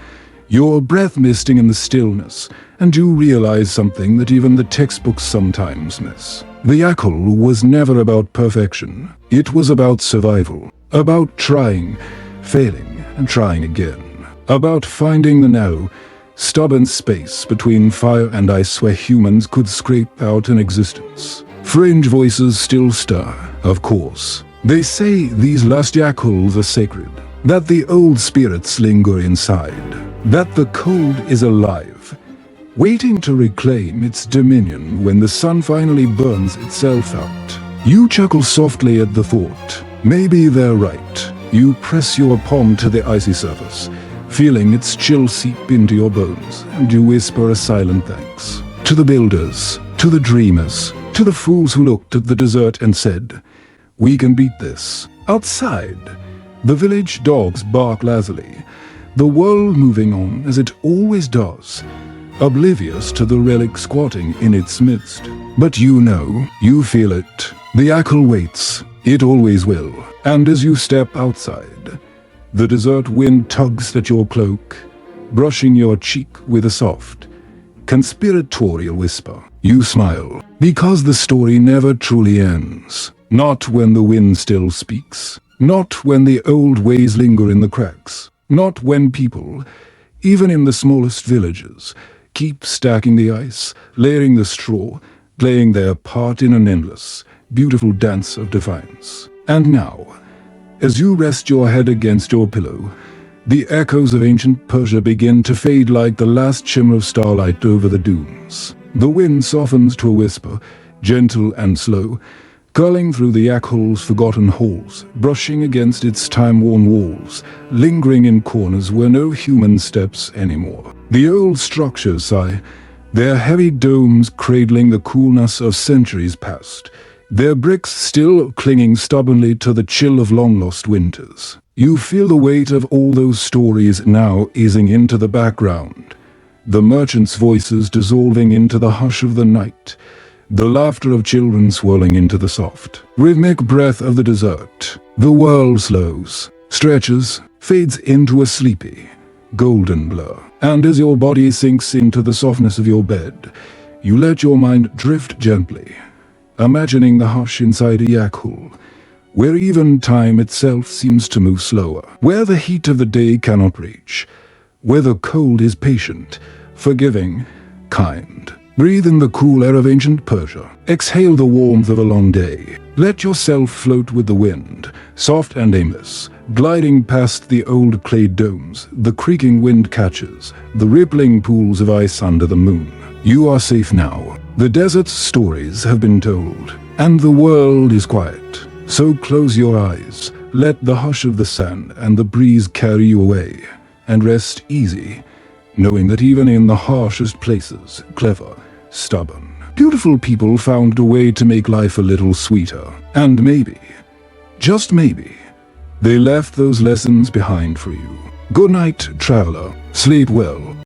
S1: your breath misting in the stillness, and you realize something that even the textbooks sometimes miss. The yakhchal was never about perfection. It was about survival, about trying, failing, and trying again. About finding the narrow, stubborn space between fire and ice where humans could scrape out an existence. Fringe voices still stir, of course. They say these last yakhchals are sacred, that the old spirits linger inside, that the cold is alive, waiting to reclaim its dominion when the sun finally burns itself out. You chuckle softly at the thought. Maybe they're right. You press your palm to the icy surface, feeling its chill seep into your bones, and you whisper a silent thanks. To the builders, to the dreamers, to the fools who looked at the desert and said, "We can beat this." Outside, the village dogs bark lazily, the world moving on as it always does, oblivious to the relic squatting in its midst. But you know, you feel it. The yakhchal waits. It always will. And as you step outside, the desert wind tugs at your cloak, brushing your cheek with a soft, conspiratorial whisper. You smile, because the story never truly ends. Not when the wind still speaks. Not when the old ways linger in the cracks. Not when people, even in the smallest villages, keep stacking the ice, layering the straw, playing their part in an endless, beautiful dance of defiance. And now, as you rest your head against your pillow, the echoes of ancient Persia begin to fade like the last shimmer of starlight over the dunes. The wind softens to a whisper, gentle and slow, curling through the yakhchals' forgotten halls, brushing against its time-worn walls, lingering in corners where no human steps anymore. The old structures sigh, their heavy domes cradling the coolness of centuries past, their bricks still clinging stubbornly to the chill of long-lost winters. You feel the weight of all those stories now easing into the background, the merchants' voices dissolving into the hush of the night, the laughter of children swirling into the soft, rhythmic breath of the desert. The world slows, stretches, fades into a sleepy, golden blur. And as your body sinks into the softness of your bed, you let your mind drift gently, imagining the hush inside a yakhchal, where even time itself seems to move slower, where the heat of the day cannot reach, where the cold is patient, forgiving, kind. Breathe in the cool air of ancient Persia. Exhale the warmth of a long day. Let yourself float with the wind, soft and aimless, gliding past the old clay domes, the creaking windcatchers, the rippling pools of ice under the moon. You are safe now. The desert's stories have been told, and the world is quiet. So close your eyes, let the hush of the sand and the breeze carry you away, and rest easy, knowing that even in the harshest places, clever, stubborn, beautiful people found a way to make life a little sweeter. And maybe, just maybe, they left those lessons behind for you. Good night, traveler. Sleep well.